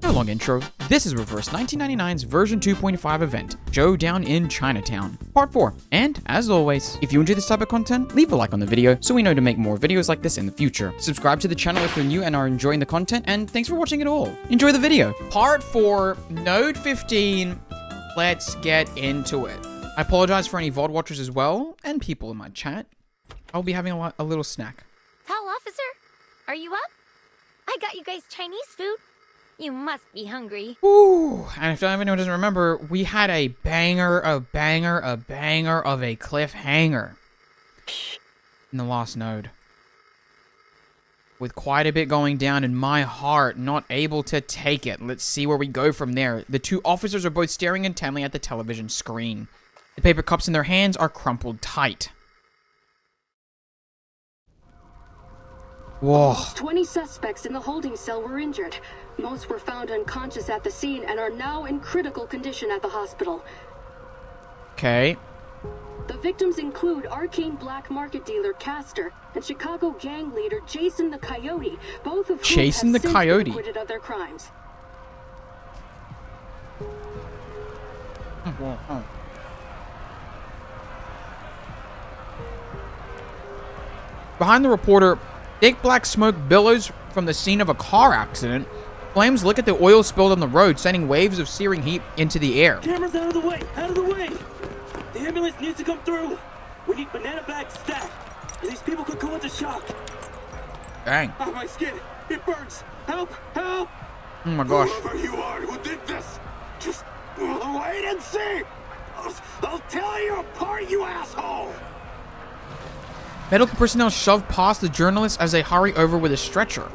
No long intro, this is Reverse 1999's version 2.5 event, Showdown in Chinatown, part 4. And, as always, if you enjoy this type of content, leave a like on the video so we know to make more videos like this in the future. Subscribe to the channel if you're new and are enjoying the content, and thanks for watching it all. Enjoy the video. Part 4, Node 15, let's get into it. I apologize for any VOD watchers as well, and people in my chat. I'll be having a little snack. Tall officer, are you up? I got you guys Chinese food. You must be hungry. Ooh, and if anyone doesn't remember, we had a banger of a cliffhanger in the last node. With quite a bit going down in my heart, not able to take it. Let's see where we go from there. The two officers are both staring intently at the television screen. The paper cups in their hands are crumpled tight. Whoa. 20 suspects in the holding cell were injured. Most were found unconscious at the scene and are now in critical condition at the hospital. Okay. The victims include arcane black market dealer Castor and Chicago gang leader Jason the Coyote, both of whom have since been acquitted of their crimes. Behind the reporter, thick black smoke billows from the scene of a car accident. Flames lick at the oil spilled on the road, sending waves of searing heat into the air. Cameras out of the way! Out of the way! The ambulance needs to come through! We need banana bags stacked! These people could go into shock! Dang. Oh, my skin! It burns! Help! Help! Oh my gosh. Whoever you are who did this, just wait and see! I'll tear you apart, you asshole! Medical personnel shove past the journalists as they hurry over with a stretcher.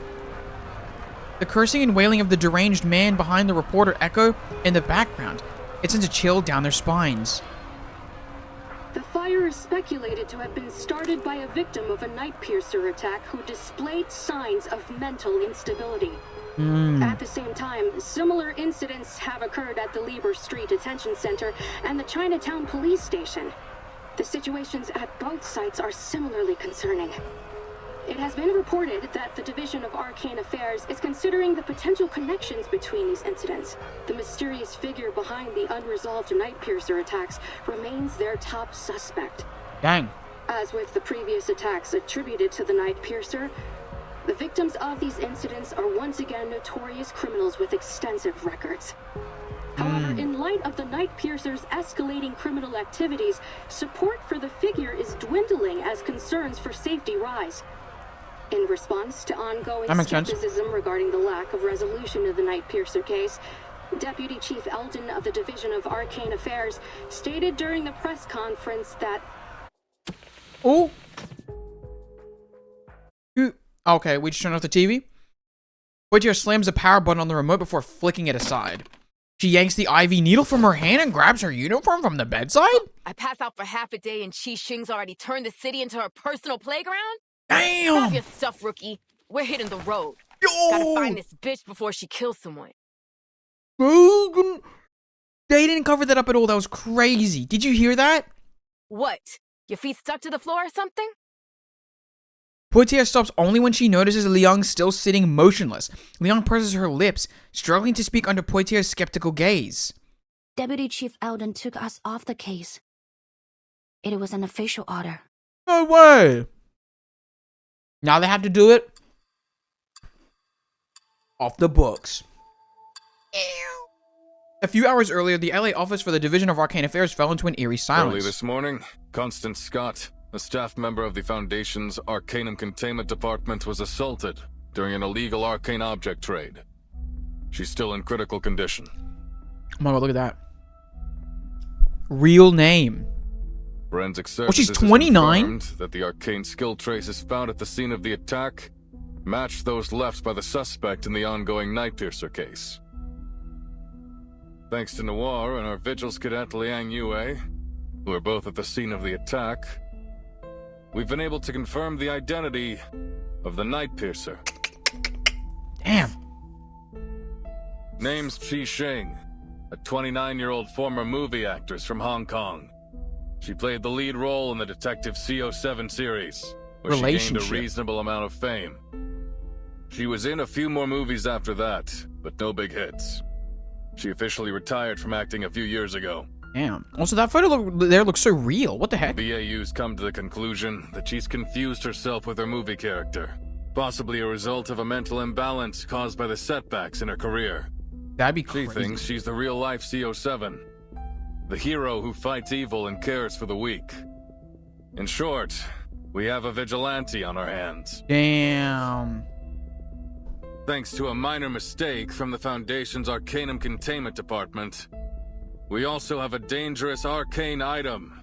The cursing and wailing of the deranged man behind the reporter echo in the background. It sends a chill down their spines. The fire is speculated to have been started by a victim of a night piercer attack who displayed signs of mental instability. At the same time, similar incidents have occurred at the Lieber Street Detention Center and the Chinatown police station. The situations at both sites are similarly concerning. It has been reported that the Division of Arcane Affairs is considering the potential connections between these incidents. The mysterious figure behind the unresolved night piercer attacks remains their top suspect. Dang. As with the previous attacks attributed to the night piercer, the victims of these incidents are once again notorious criminals with extensive records. However, in light of the night piercer's escalating criminal activities, support for the figure is dwindling as concerns for safety rise. In response to ongoing skepticism regarding the lack of resolution of the night piercer case, Deputy Chief Eldon of the Division of Arcane Affairs stated during the press conference that... Oh! Okay, we just turned off the TV. Poitier slams the power button on the remote before flicking it aside. She yanks the IV needle from her hand and grabs her uniform from the bedside? I pass out for half a day and Chi Xing's already turned the city into her personal playground? Damn! Grab your stuff, rookie. We're hitting the road. Yo! Gotta find this bitch before she kills someone. They didn't cover that up at all. That was crazy. Did you hear that? What? Your feet stuck to the floor or something? Poitier stops only when she notices Liang still sitting motionless. Liang purses her lips, struggling to speak under Poitier's skeptical gaze. Deputy Chief Eldon took us off the case. It was an official order. No way! Now they have to do it off the books. A few hours earlier, the LA office for the Division of Arcane Affairs fell into an eerie silence. Early this morning, Constance Scott, a staff member of the Foundation's Arcanum Containment Department, was assaulted during an illegal arcane object trade. She's still in critical condition. Oh my god, look at that. Real name. Forensic services she's 29? confirmed that the arcane skill traces found at the scene of the attack matched those left by the suspect in the ongoing Night Piercer case. Thanks to Newo and our Vigils cadet Liang Yue, who are both at the scene of the attack, we've been able to confirm the identity of the Night Piercer. Damn. Name's Chi Xing, a 29-year-old former movie actress from Hong Kong. She played the lead role in the Detective CO7 series, where she gained a reasonable amount of fame. She was in a few more movies after that, but no big hits. She officially retired from acting a few years ago. Damn. Also, that photo looks so real. What the heck? BAU's come to the conclusion that she's confused herself with her movie character, possibly a result of a mental imbalance caused by the setbacks in her career. That'd be She crazy. thinks she's the real-life CO7, the hero who fights evil and cares for the weak. In short, we have a vigilante on our hands. Damn. Thanks to a minor mistake from the Foundation's Arcanum Containment Department, we also have a dangerous arcane item.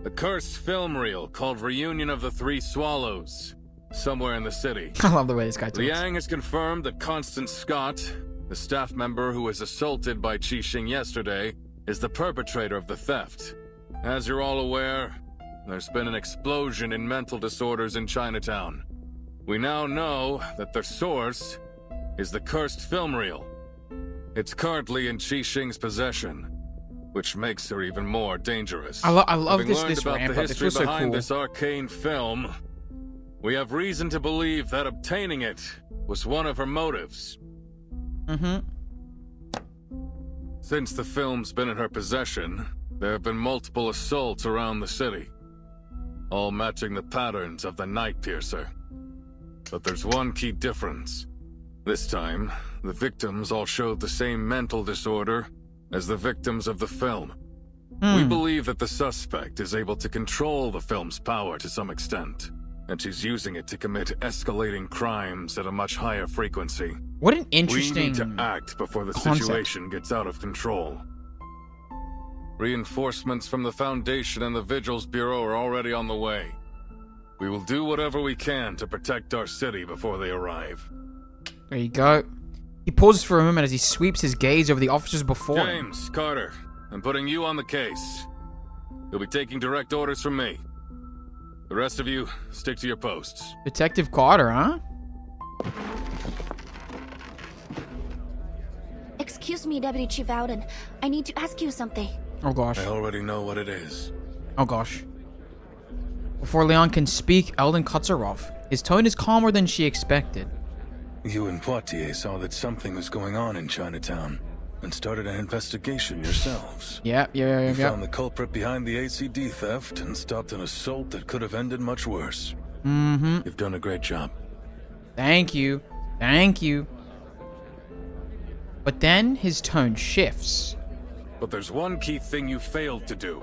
A cursed film reel called Reunion of the Three Swallows, somewhere in the city. I love the way this guy talks. Liang has confirmed that Constance Scott, the staff member who was assaulted by Qi Xing yesterday, is the perpetrator of the theft. As you're all aware, there's been an explosion in mental disorders in Chinatown. We now know that their source is the cursed film reel. It's currently in Qi Xing's possession, which makes her even more dangerous. I love Having this learned about ramp the up. It history feels so behind cool. this arcane film, we have reason to believe that obtaining it was one of her motives. Mm-hmm. Since the film's been in her possession, there have been multiple assaults around the city, all matching the patterns of the Night Piercer. But there's one key difference. This time, the victims all showed the same mental disorder as the victims of the film. We believe that the suspect is able to control the film's power to some extent, and she's using it to commit escalating crimes at a much higher frequency. What an We interesting need to act before the concept. situation gets out of control. Reinforcements from the Foundation and the Vigils Bureau are already on the way. We will do whatever we can to protect our city before they arrive. There you go. He pauses for a moment as he sweeps his gaze over the officers before him. James, Carter, I'm putting you on the case. You'll be taking direct orders from me. The rest of you, stick to your posts. Detective Carter, huh? Excuse me, Deputy Chief Alden. I need to ask you something. Oh gosh. I already know what it is. Oh gosh. Before Leon can speak, Eldon cuts her off. His tone is calmer than she expected. You and Poitier saw that something was going on in Chinatown and started an investigation yourselves. Yeah. You found the culprit behind the ACD theft and stopped an assault that could have ended much worse. Mm-hmm. You've done a great job. Thank you. Thank you. But then his tone shifts. But there's one key thing you failed to do.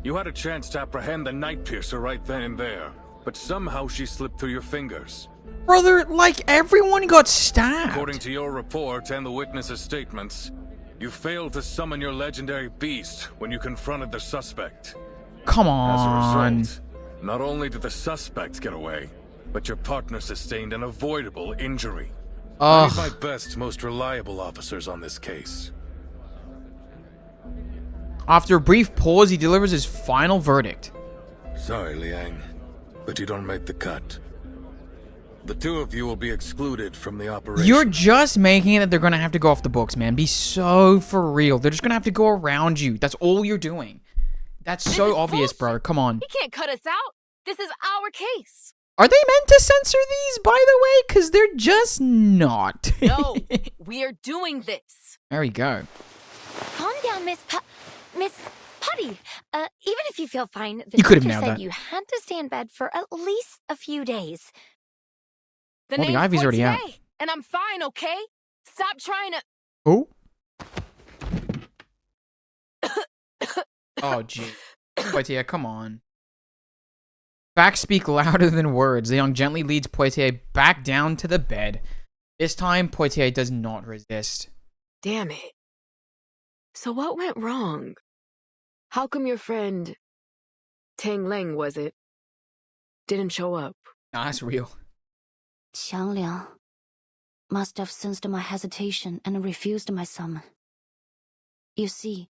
You had a chance to apprehend the Night Piercer right then and there, but somehow she slipped through your fingers. Brother, like everyone got stabbed. According to your report and the witnesses' statements, you failed to summon your legendary beast when you confronted the suspect. Come As a on. result, not only did the suspect get away, but your partner sustained an avoidable injury. I need Ugh. my best, most reliable officers on this case. After a brief pause, he delivers his final verdict. Sorry, Liang, but you don't make the cut. The two of you will be excluded from the operation. You're just making it that they're gonna have to go off the books, man. Be so for real. They're just gonna have to go around you. That's all you're doing. That's This so is obvious, bullshit. bro. Come on. He can't cut us out. This is our case. Are they meant to censor these, by the way? Because they're just not. No, we are doing this. There we go. Calm down, Miss Putty. Even if you feel fine, the You could've doctor nailed said that. you had to stay in bed for at least a few days. The Well, the name's Ivy's already out. Poitier, and I'm fine, okay? Stop trying to... Oh. Oh, gee. Poitier, come on. Facts speak louder than words. Leon gently leads Poitier back down to the bed. This time, Poitier does not resist. Damn it. So what went wrong? How come your friend... Tang Leng, was it? Didn't show up? Nah, that's real. Qiang Liang must have sensed my hesitation and refused my summon. You see,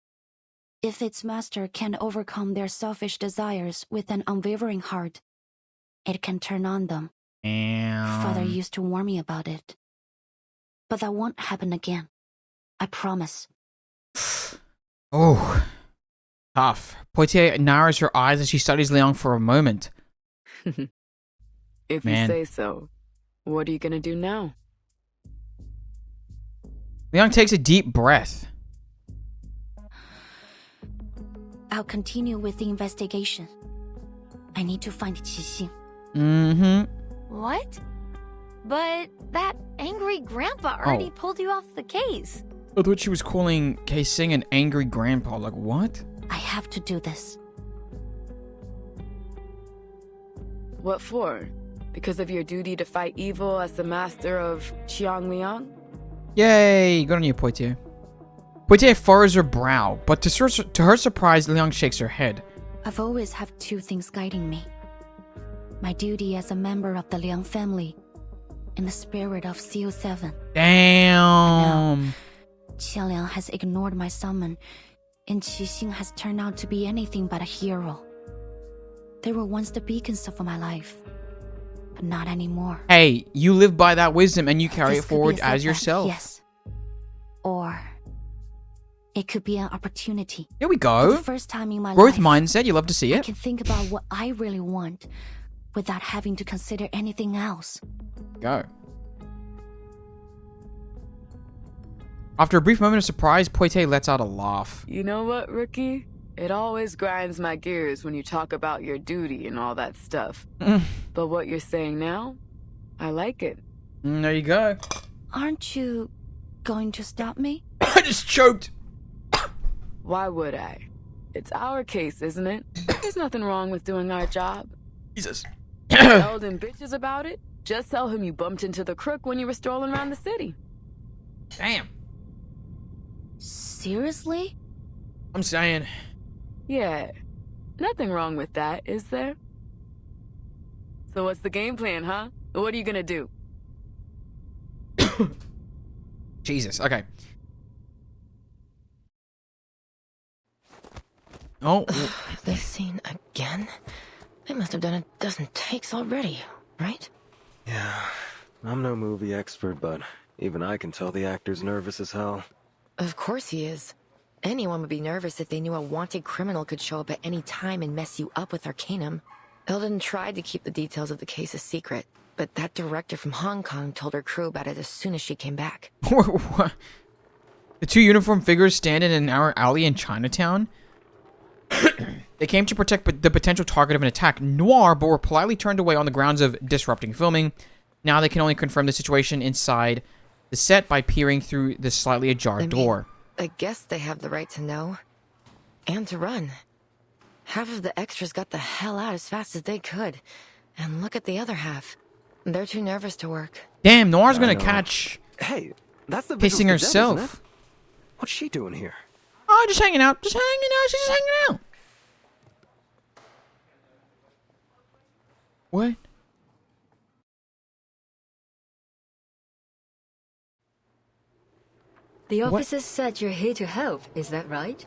if its master can overcome their selfish desires with an unwavering heart, it can turn on them. Father And used to warn me about it. But that won't happen again. I promise. oh, tough. Poitier narrows her eyes as she studies Leon for a moment. If Man. you say so. What are you gonna do now? Liang takes a deep breath. I'll continue with the investigation. I need to find Qixing. What? But that angry grandpa already pulled you off the case. I thought she was calling Kae-sing an angry grandpa. Like, what? I have to do this. What for? Because of your duty to fight evil as the master of Qiangliang? Yay! Good on you, Poitier. Poitier furrows her brow, but to her surprise, Liang shakes her head. I've always had two things guiding me. My duty as a member of the Liang family and the spirit of CO7. Damn! Qianliang has ignored my summon, and Qixing has turned out to be anything but a hero. They were once the beacons of my life, but not anymore. Hey, you live by that wisdom and you carry This it could be forward a setback, as yourself. Yes. Or it could be an opportunity. Here we For go. the first time in my Growth life, mindset, you love to see I it. can think about what I really want without having to consider anything else. Go. After a brief moment of surprise, Poitier lets out a laugh. You know what, Rookie? It always grinds my gears when you talk about your duty and all that stuff. But what you're saying now, I like it. There you go. Aren't you going to stop me? I just choked. Why would I? It's our case, isn't it? There's nothing wrong with doing our job. Jesus. Tell them bitches about it. Just tell him you bumped into the crook when you were strolling around the city. Damn. Seriously? I'm saying. Yeah. Nothing wrong with that, is there? So what's the game plan, huh? What are you gonna do? Jesus. Okay. Oh. This scene again? They must have done a dozen takes already, right? Yeah, I'm no movie expert, but even I can tell the actor's nervous as hell. Of course he is. Anyone would be nervous if they knew a wanted criminal could show up at any time and mess you up with Arcanum. Eldon tried to keep the details of the case a secret, but that director from Hong Kong told her crew about it as soon as she came back. What? The two uniformed figures stand in an alley in Chinatown. They came to protect the potential target of an attack, Noir, but were politely turned away on the grounds of disrupting filming. Now they can only confirm the situation inside the set by peering through the slightly ajar door. I guess they have the right to know. And to run. Half of the extras got the hell out as fast as they could. And look at the other half. They're too nervous to work. Damn, Noir's gonna catch... Hey, that's the pissing herself. Isn't it? What's she doing here? Oh, just hanging out. Just hanging out. She's just hanging out. What? The officers said you're here to help, is that right?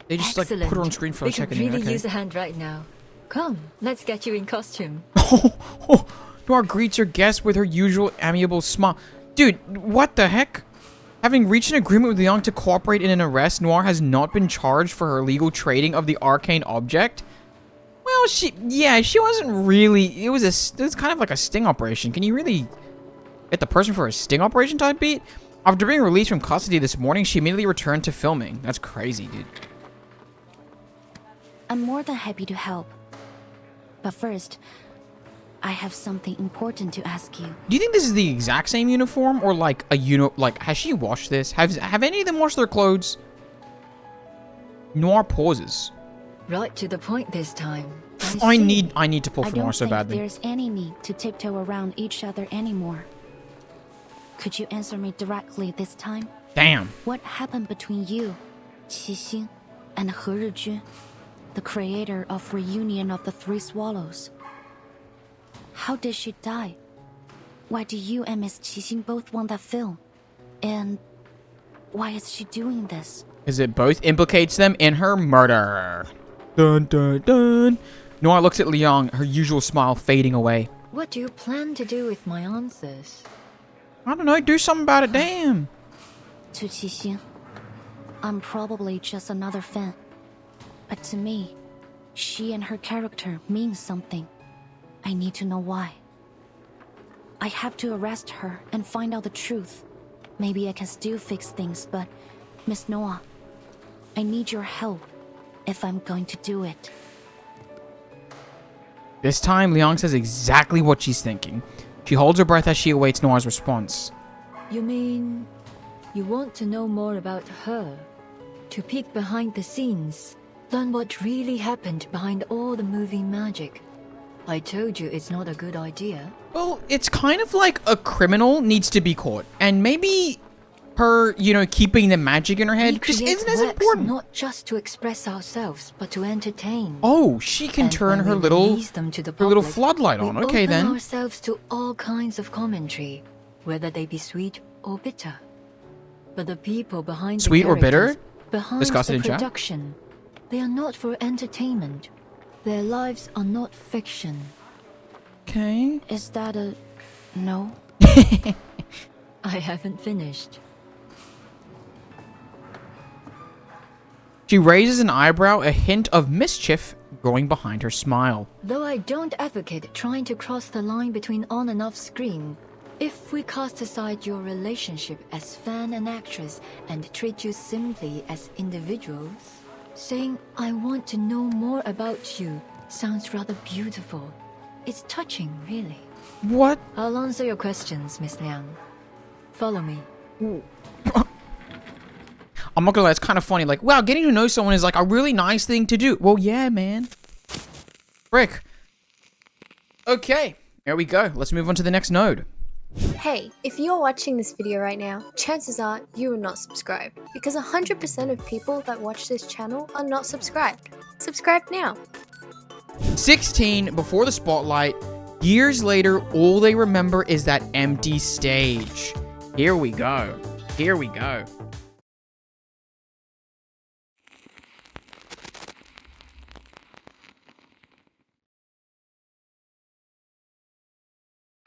They just Excellent. like put her on screen for a second. They could really okay. use a hand right now. Come, let's get you in costume. Noir greets her guest with her usual amiable smile. Dude, what the heck? Having reached an agreement with Liang to cooperate in an arrest, Noir has not been charged for her illegal trading of the arcane object. Well, she wasn't really. It was kind of like a sting operation. Can you really get the person for a sting operation type beat? After being released from custody this morning, she immediately returned to filming. That's crazy, dude. I'm more than happy to help. But first, I have something important to ask you. Do you think this is the exact same uniform, or like has she washed this? Have any of them washed their clothes? Noir pauses. Right to the point this time. I need to pull I for Noir don't so think badly. there's any need to tiptoe around each other anymore. Could you answer me directly this time? Damn. What happened between you, Qixing, and He Rijun, the creator of Reunion of the Three Swallows? How did she die? Why do you and Miss Qixing both want that film? And why is she doing this? Because it both implicates them in her murder. Dun dun dun. Noir looks at Liang, her usual smile fading away. What do you plan to do with my answers? I don't know, do something about it, damn. To Qixing, I'm probably just another fan. But to me, she and her character means something. I need to know why. I have to arrest her and find out the truth. Maybe I can still fix things, but Miss Noah, I need your help if I'm going to do it. This time, Liang says exactly what she's thinking. She holds her breath as she awaits Noah's response. You mean you want to know more about her? To peek behind the scenes? Learn what really happened behind all the movie magic? I told you it's not a good idea. Well, it's kind of like a criminal needs to be caught. And maybe her, keeping the magic in her head just isn't as important. Not just to express ourselves, but to entertain. Oh, she can turn her little floodlight on. Okay, then. We open ourselves to all kinds of commentary, whether they be sweet or bitter. But the people behind sweet the or bitter? behind Discuss it the in chat. production, they are not for entertainment. Their lives are not fiction. Okay. Is that a no? I haven't finished. She raises an eyebrow, a hint of mischief growing behind her smile. Though I don't advocate trying to cross the line between on and off screen, if we cast aside your relationship as fan and actress and treat you simply as individuals, saying I want to know more about you sounds rather beautiful. It's touching, really. What? I'll answer your questions, Miss Liang. Follow me. I'm not gonna lie, it's kind of funny. Like, wow, getting to know someone is like a really nice thing to do. Well, yeah, man. Frick. Okay, there we go. Let's move on to the next node. Hey, if you're watching this video right now, chances are you are not subscribed, because 100% of people that watch this channel are not subscribed. Subscribe now. 16 before the spotlight. Years later, all they remember is that empty stage. Here we go. Here we go.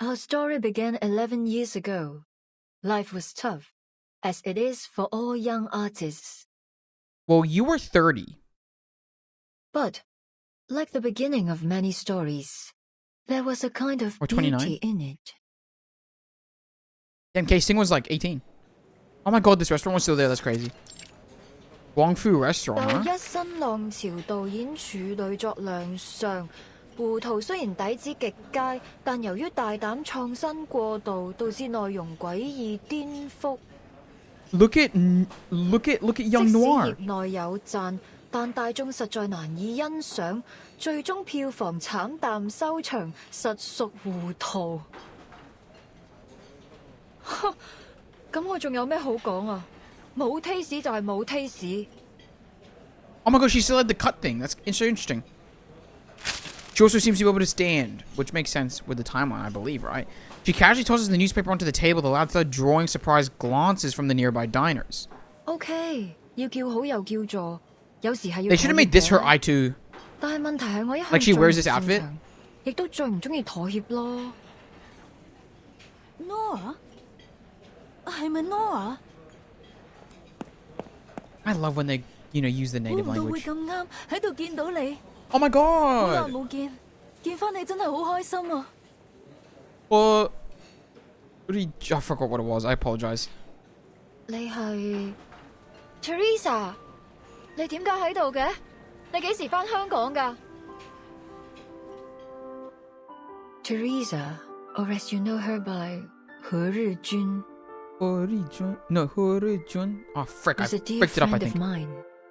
Our story began 11 years ago. Life was tough, as it is for all young artists. Well, you were 30. But, like the beginning of many stories, there was a kind of or 29. beauty in it. Damn, K-Sing was like 18. Oh my god, this restaurant was still there. That's crazy. Wong Fu restaurant, huh? 一新浪潮導演處女作亮相，胡圖雖然底子極佳，但由於大膽創新過度，導致內容詭異顛覆。Look at Young Noir. 即使業內有讚，但大眾實在難以欣賞，最終票房慘淡收場，實屬糊塗。咁我仲有咩好講啊？冇 taste 就係冇 taste。Oh my god, she still had the cut thing. That's so interesting. She also seems to be able to stand, which makes sense with the timeline, I believe, right? She casually tosses the newspaper onto the table, the lads start drawing surprised glances from the nearby diners. Okay, 要叫好又叫座，有時係要。 They should have made this her eye too. 但係問題係我一向 like she wears this outfit. 亦都最唔中意妥協咯。Noah？係咪 Noah？ I love when they, use the native 會 language. 咁啱喺度見到你。 Oh my 好耐 god! 冇見，見翻你真係好開心啊！ What did he, I forgot what it was. I apologize. 你係 Teresa？ 你點解喺度嘅？你幾時翻香港㗎 ？Teresa, or as you know her by 何日君。 No, 何日君. Oh, frick, I Was a dear fricked it up, I friend of think. mine,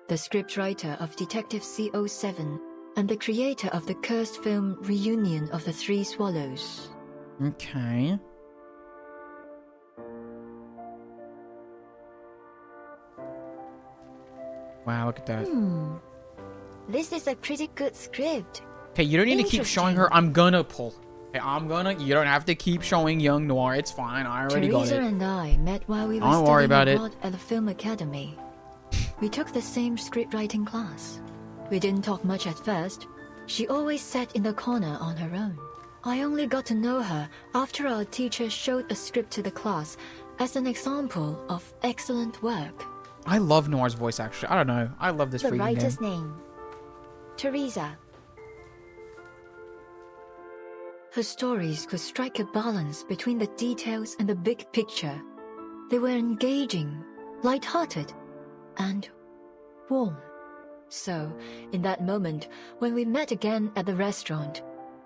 the scriptwriter of Detective CO7 and the creator of the cursed film Reunion of the Three Swallows. Okay. Wow, look at that. This is a pretty good script. Okay, you don't need to keep showing her. I'm gonna pull. Okay, you don't have to keep showing Young Noir. It's fine. I already Teresa got it. and I met while we were Don't worry studying about it. abroad at the film academy. We took the same scriptwriting class. We didn't talk much at first. She always sat in the corner on her own. I only got to know her after our teacher showed a script to the class as an example of excellent work. I love Noir's voice, actually. I don't know. I love this The freaking writer's name. name. Teresa. Her stories could strike a balance between the details and the big picture. They were engaging, light-hearted, and warm. So, in that moment, when we met again at the restaurant,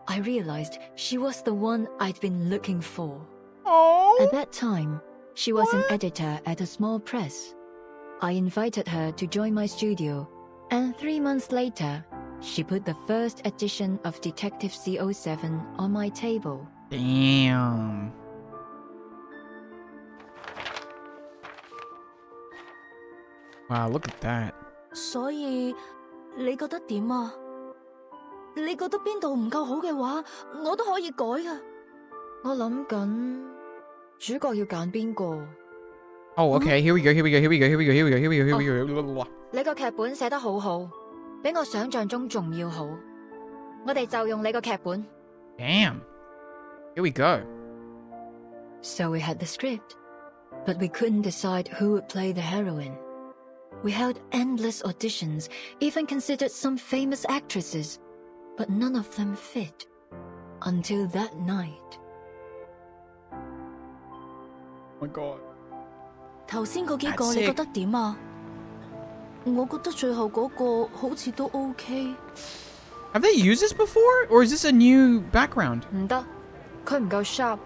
I realized she was the one I'd been looking for. Oh. At that time, she was an editor at a small press. I invited her to join my studio, and 3 months later, she put the first edition of Detective C07 on my table. Damn. Wow, look at that. 所以你覺得點啊？你覺得邊度唔夠好嘅話，我都可以改㗎。我諗緊主角要揀邊個。Oh, okay. Here we go. Here we go. Here we go. Here we go. Here we go. Here we go. Here we go. 你個劇本寫得好好，比我想象中仲要好。我哋就用你個劇本。Damn. Here we go. So we had the script, but we couldn't decide who would play the heroine. We held endless auditions, even considered some famous actresses, but none of them fit. Until that night. Oh my god. 頭先嗰幾個你覺得點啊？我覺得最後嗰個好似都 OK。Have they used this before, or is this a new background? 唔得，佢唔夠 sharp。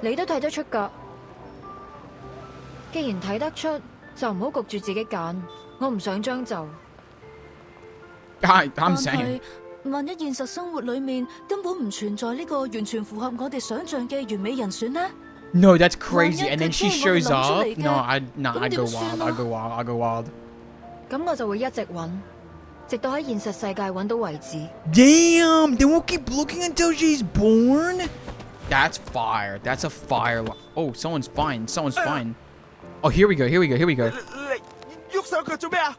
你都睇得出㗎。既然睇得出，就唔好焗住自己揀。我唔想將就。I'm saying. 萬一現實生活裏面根本唔存在呢個完全符合我哋想象嘅完美人選呢？ No, that's crazy. And then she shows up. No, I go wild. I go wild. I go wild. 咁我就會一直揾，直到喺現實世界揾到為止。Damn! Then we'll keep looking until she's born? That's fire. That's a fire. Oh, someone's fine. Someone's fine. Oh, here we go. Here we go. Here we go. 你喐手腳做咩啊？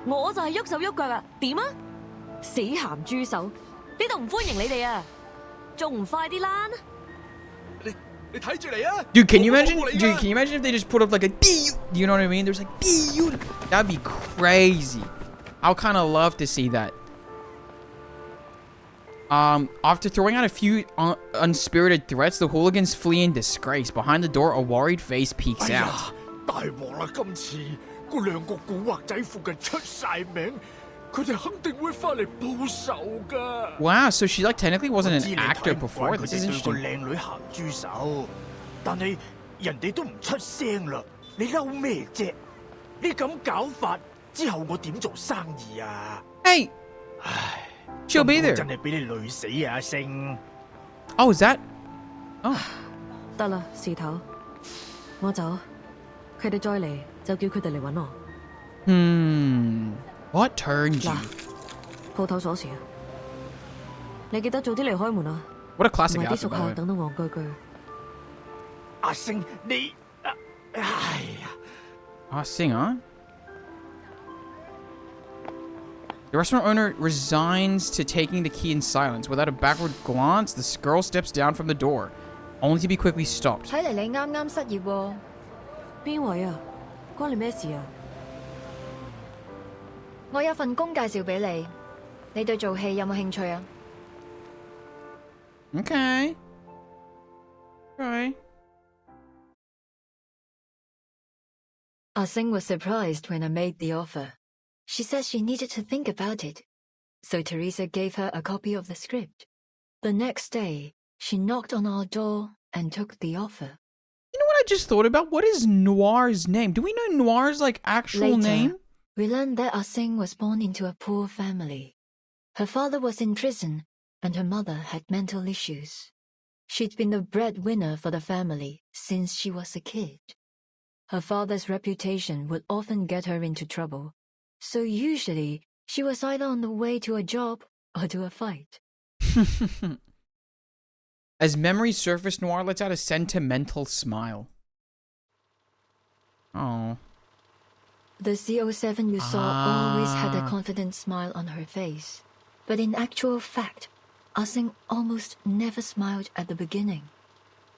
我就係喐手喐腳啊！點啊？死鹹豬手！呢度唔歡迎你哋啊！仲唔快啲啦！你睇住嚟啊 Dude, can you imagine? Dude, can you imagine if they just put up like a D? You know what I mean? There's like D. That'd be crazy. I'll kind of love to see that. After throwing out a few unspirited threats, the hooligans flee in disgrace. Behind the door, a worried face peeks out. 大鑊啦！今次嗰兩個古惑仔附近出晒名，佢哋肯定會翻嚟報仇㗎。Wow, so she like technically wasn't an actor before. This is interesting. 靚女鹹豬手，但係人哋都唔出聲啦，你嬲咩啫？你咁搞法之後，我點做生意啊？ Hey, 唉 she'll be there. 真係俾你累死啊，阿星！ Oh, is that? Oh. 得啦，事頭，我走。佢哋再嚟就叫佢哋嚟揾我。What turned you? 嗱，鋪頭鎖匙啊！你記得早啲嚟開門啊！ What a classic 唔係啲 outfit, 熟 by 客 the way. 等到戇居居。阿星，你哎呀！ Ah, sing, huh? The restaurant owner resigns to taking the key in silence. Without a backward glance, the girl steps down from the door, only to be quickly stopped. 睇嚟你啱啱失業喎。邊位啊？關你咩事啊？我有份工介紹俾你，你對做戲有冇興趣啊？ Okay. Okay. Ah Sing was surprised when I made the offer. She said she needed to think about it. So Teresa gave her a copy of the script. The next day, she knocked on our door and took the offer. You know what I just thought about? What is Noir's name? Do we know Noir's like actual Later, name? we learned that Ah Sing was born into a poor family. Her father was in prison and her mother had mental issues. She'd been the breadwinner for the family since she was a kid. Her father's reputation would often get her into trouble, so usually she was either on the way to a job or to a fight. As memories surface, Noir lets out a sentimental smile. Oh. The C07 you saw always had a confident smile on her face. But in actual fact, Ah Sing almost never smiled at the beginning.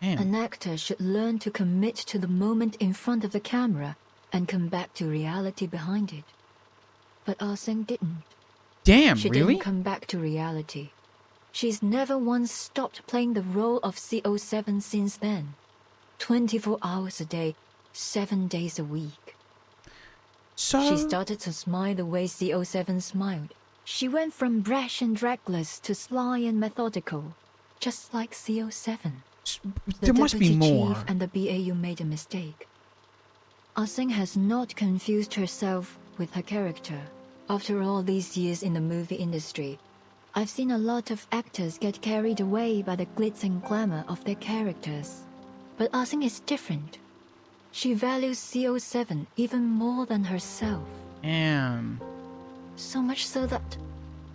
Man. An actor should learn to commit to the moment in front of the camera and come back to reality behind it. But Ah Sing didn't. Damn, She really? didn't come back to reality. She's never once stopped playing the role of CO7 since then. 24 hours a day, 7 days a week. So... She started to smile the way CO7 smiled. She went from brash and reckless to sly and methodical, just like CO7. There must be more. The Deputy Chief and the BAU made a mistake. Ah Sing has not confused herself with her character. After all these years in the movie industry, I've seen a lot of actors get carried away by the glitz and glamour of their characters. But Ah Sing is different. She values CO7 even more than herself. Damn. So much so that,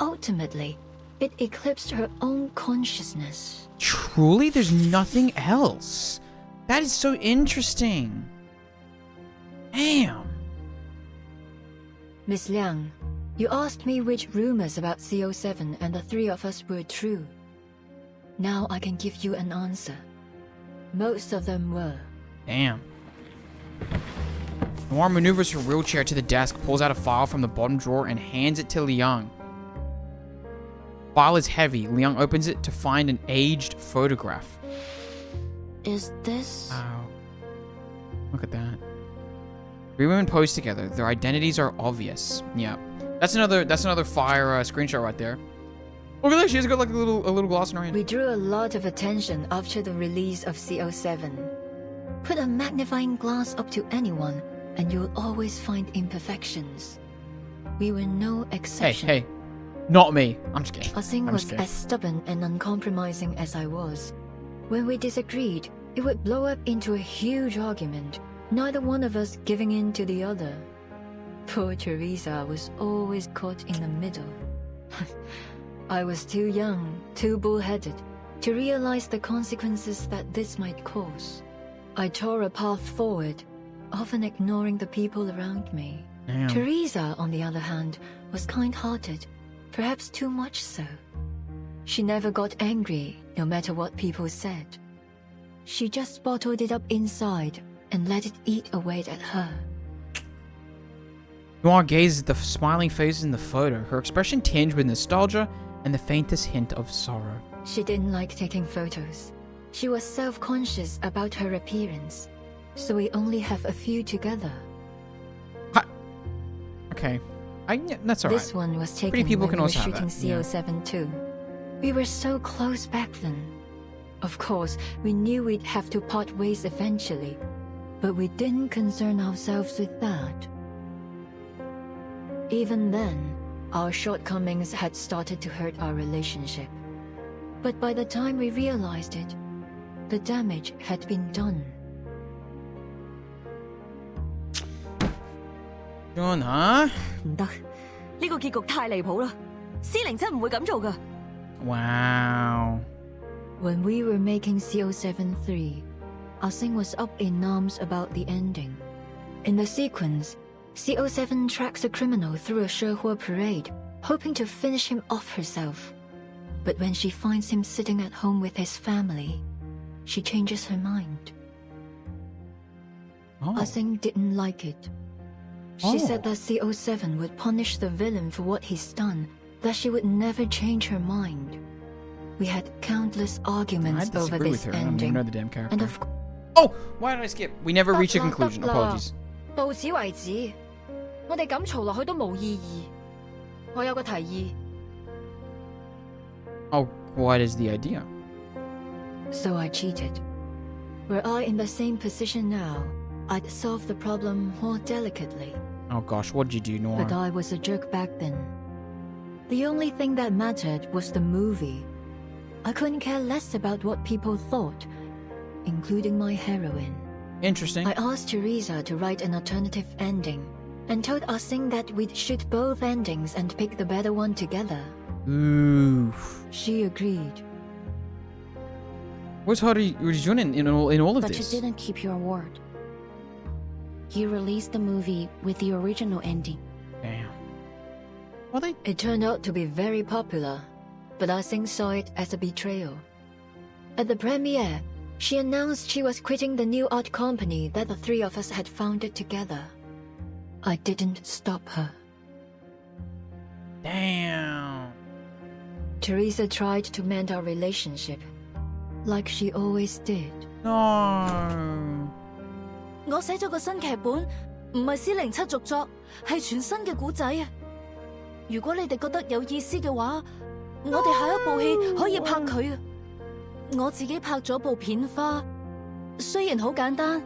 ultimately, it eclipsed her own consciousness. Truly? There's nothing else? That is so interesting. Damn. Miss Liang, you asked me which rumors about CO7 and the three of us were true. Now I can give you an answer. Most of them were. Damn. Noir maneuvers her wheelchair to the desk, pulls out a file from the bottom drawer, and hands it to Liang. File is heavy. Liang opens it to find an aged photograph. Is this... Wow. Look at that. Three women pose together. Their identities are obvious. Yeah. That's another fire screenshot right there. Look at that. She's got like a little gloss in her hand. We drew a lot of attention after the release of CO7. Put a magnifying glass up to anyone, and you'll always find imperfections. We were no exception. Hey, not me. I'm just kidding. Ah Sing was as stubborn and uncompromising as I was. When we disagreed, it would blow up into a huge argument, neither one of us giving in to the other. Poor Teresa was always caught in the middle. I was too young, too bullheaded, to realize the consequences that this might cause. I tore a path forward, often ignoring the people around me. Damn. Teresa, on the other hand, was kind-hearted, perhaps too much so. She never got angry, no matter what people said. She just bottled it up inside and let it eat away at her. Noir gazes at the smiling faces in the photo, her expression tinged with nostalgia and the faintest hint of sorrow. She didn't like taking photos. She was self-conscious about her appearance, so we only have a few together. Okay. Yeah, that's alright. This one was taken Pretty people when can we were also have shooting that, yeah. CO7 too. We were so close back then. Of course, we knew we'd have to part ways eventually, but we didn't concern ourselves with that. Even then, our shortcomings had started to hurt our relationship. But by the time we realized it, the damage had been done. John, huh? 唔得，呢個結局太離譜啦！司靈真唔會咁做㗎。Wow. When we were making CO7-3, Ah Sing was up in arms about the ending. In the sequence, CO7 tracks a criminal through a Shehua parade, hoping to finish him off herself. But when she finds him sitting at home with his family, she changes her mind. Ah Sing didn't like it. She said that CO7 would punish the villain for what he's done, that she would never change her mind. We had countless arguments over this with her. ending. I don't know the damn character. And of Oh! Why did I skip? We never reached a conclusion. 得啦 Apologies. 到此為止，我哋咁嘈落去都冇意義。我有個提議。Oh, what is the idea? So I cheated. Were I in the same position now, I'd solve the problem more delicately. Oh gosh, what did you do, Noir? But I was a jerk back then. The only thing that mattered was the movie. I couldn't care less about what people thought, including my heroine. Interesting. I asked Teresa to write an alternative ending, and told Ah Sing that we'd shoot both endings and pick the better one together. Oof. She agreed. What's harder doing in all of But this? you didn't keep your word. You released the movie with the original ending. Damn. Well, It turned out to be very popular, but Ah Sing saw it as a betrayal. At the premiere, she announced she was quitting the new art company that the three of us had founded together. I didn't stop her. Damn. Teresa tried to mend our relationship, like she always did. No. 我寫咗個新劇本，唔係407續作，係全新嘅故仔啊！如果你哋覺得有意思嘅話，我哋下一部戲可以拍佢啊！我自己拍咗部片花，雖然好簡單，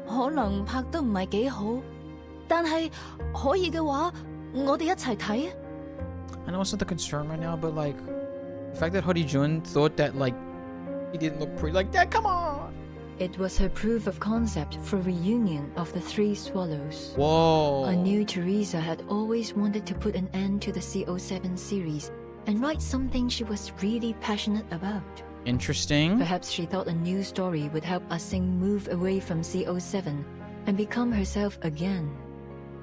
可能拍得唔係幾好，但係可以嘅話，我哋一齊睇啊！ I know it's not the concern right now, but like the fact that Hori-jun thought that like he didn't look pretty, like that. Come on. It was her proof of concept for reunion of the Three Swallows. Whoa. I knew Teresa had always wanted to put an end to the CO7 series and write something she was really passionate about. Interesting. Perhaps she thought a new story would help Ah-sing move away from CO7 and become herself again.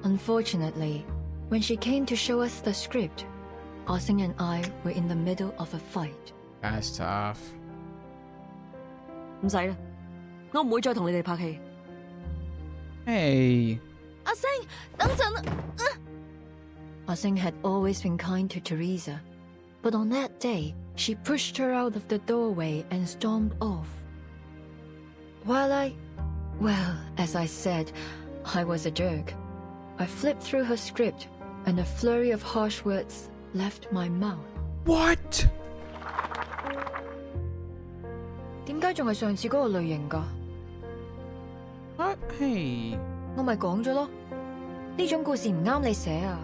Unfortunately, when she came to show us the script, Ah-sing and I were in the middle of a fight. That's tough. 唔使啦，我唔會再同你哋拍戲。Hey. 阿星，等陣啊Ah-sing had always been kind to Teresa, but on that day, she pushed her out of the doorway and stormed off. Well, as I said, I was a jerk. I flipped through her script, and a flurry of harsh words left my mouth. What? 點解仲係上次嗰個類型㗎？ What? Hey. 我咪講咗咯，呢種故事唔啱你寫啊！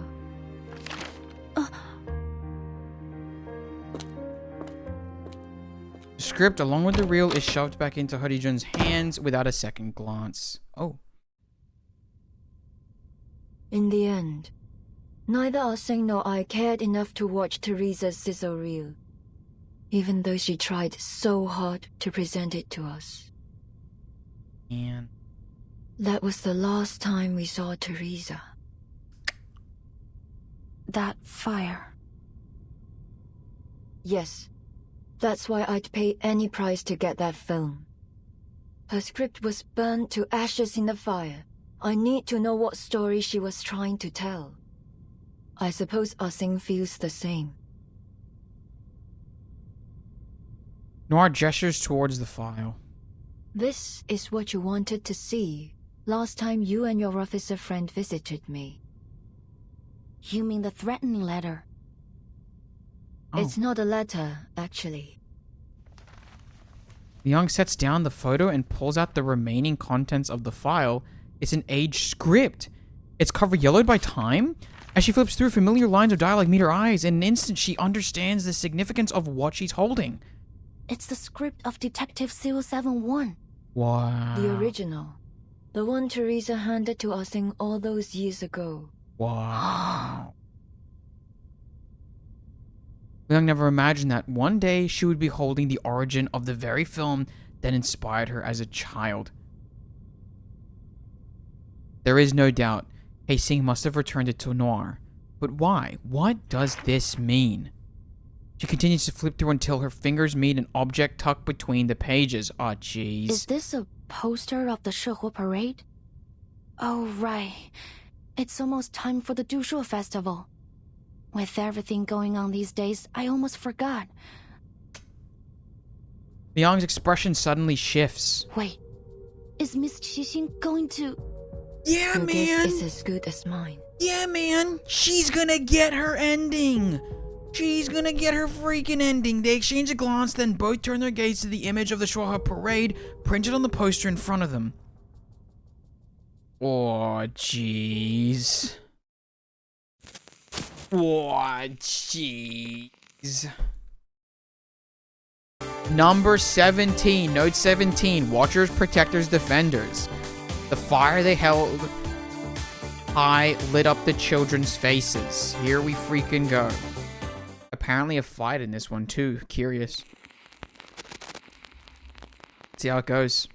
The script, along with the reel, is shoved back into Hori-jun's hands without a second glance. Oh. In the end, neither Ah-sing nor I cared enough to watch Teresa's sizzle reel, even though she tried so hard to present it to us. Man. That was the last time we saw Teresa. That fire. Yes, that's why I'd pay any price to get that film. Her script was burned to ashes in the fire. I need to know what story she was trying to tell. I suppose Ah-sing feels the same. Noir gestures towards the file. This is what you wanted to see last time you and your officer friend visited me. You mean the threatening letter? Oh. It's not a letter, actually. Young sets down the photo and pulls out the remaining contents of the file. It's an aged script. Its cover yellowed by time. As she flips through, familiar lines of dialogue meet her eyes. In an instant, she understands the significance of what she's holding. It's the script of Detective 071. Wow. The original. The one Teresa handed to Ah-sing all those years ago. Wow. Young never imagined that one day she would be holding the origin of the very film that inspired her as a child. There is no doubt Hae-sing must have returned it to Noir. But why? What does this mean? She continues to flip through until her fingers meet an object tucked between the pages. Aw, jeez. Is this a poster of the Shihua parade? Oh, right. It's almost time for the Dushu festival. With everything going on these days, I almost forgot. Liang's expression suddenly shifts. Wait, is Miss Qixing going to... Yeah, Your man! guess is as good as mine. Yeah, man! She's gonna get her ending! She's gonna get her freaking ending! They exchange a glance, then both turn their gaze to the image of the Shihua parade printed on the poster in front of them. Oh, jeez. Oh, jeez. Number 17. Note 17. Watchers, Protectors, Defenders. The fire they held high lit up the children's faces. Here we freaking go. Apparently a fight in this one too. Curious. See how it goes.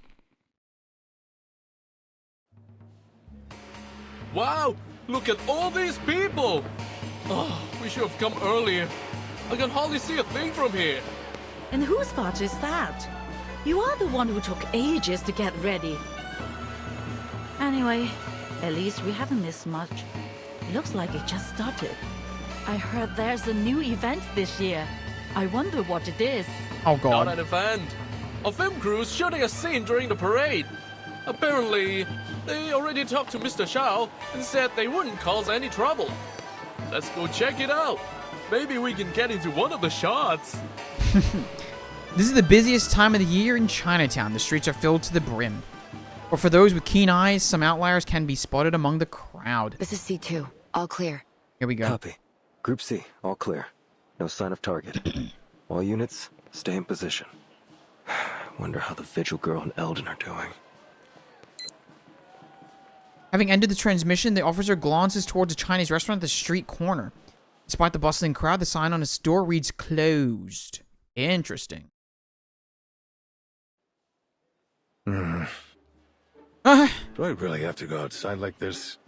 Wow! Look at all these people! Oh, we should have come earlier. I can hardly see a thing from here. And whose fault is that? You are the one who took ages to get ready. Anyway, at least we haven't missed much. It looks like it just started. I heard there's a new event this year. I wonder what it is. Oh, Not God. an event. A film crew's shooting a scene during the parade. Apparently, they already talked to Mr. Shao and said they wouldn't cause any trouble. Let's go check it out. Maybe we can get into one of the shots. This is the busiest time of the year in Chinatown. The streets are filled to the brim. But for those with keen eyes, some outliers can be spotted among the crowd. This is C2. All clear. Here we go. Copy. Group C, all clear. No sign of target. All units, stay in position. Wonder how the Vigil Girl and Eldon are doing. Having ended the transmission, the officer glances towards a Chinese restaurant at the street corner. Despite the bustling crowd, the sign on its door reads closed. Interesting. Do I really have to go outside like this?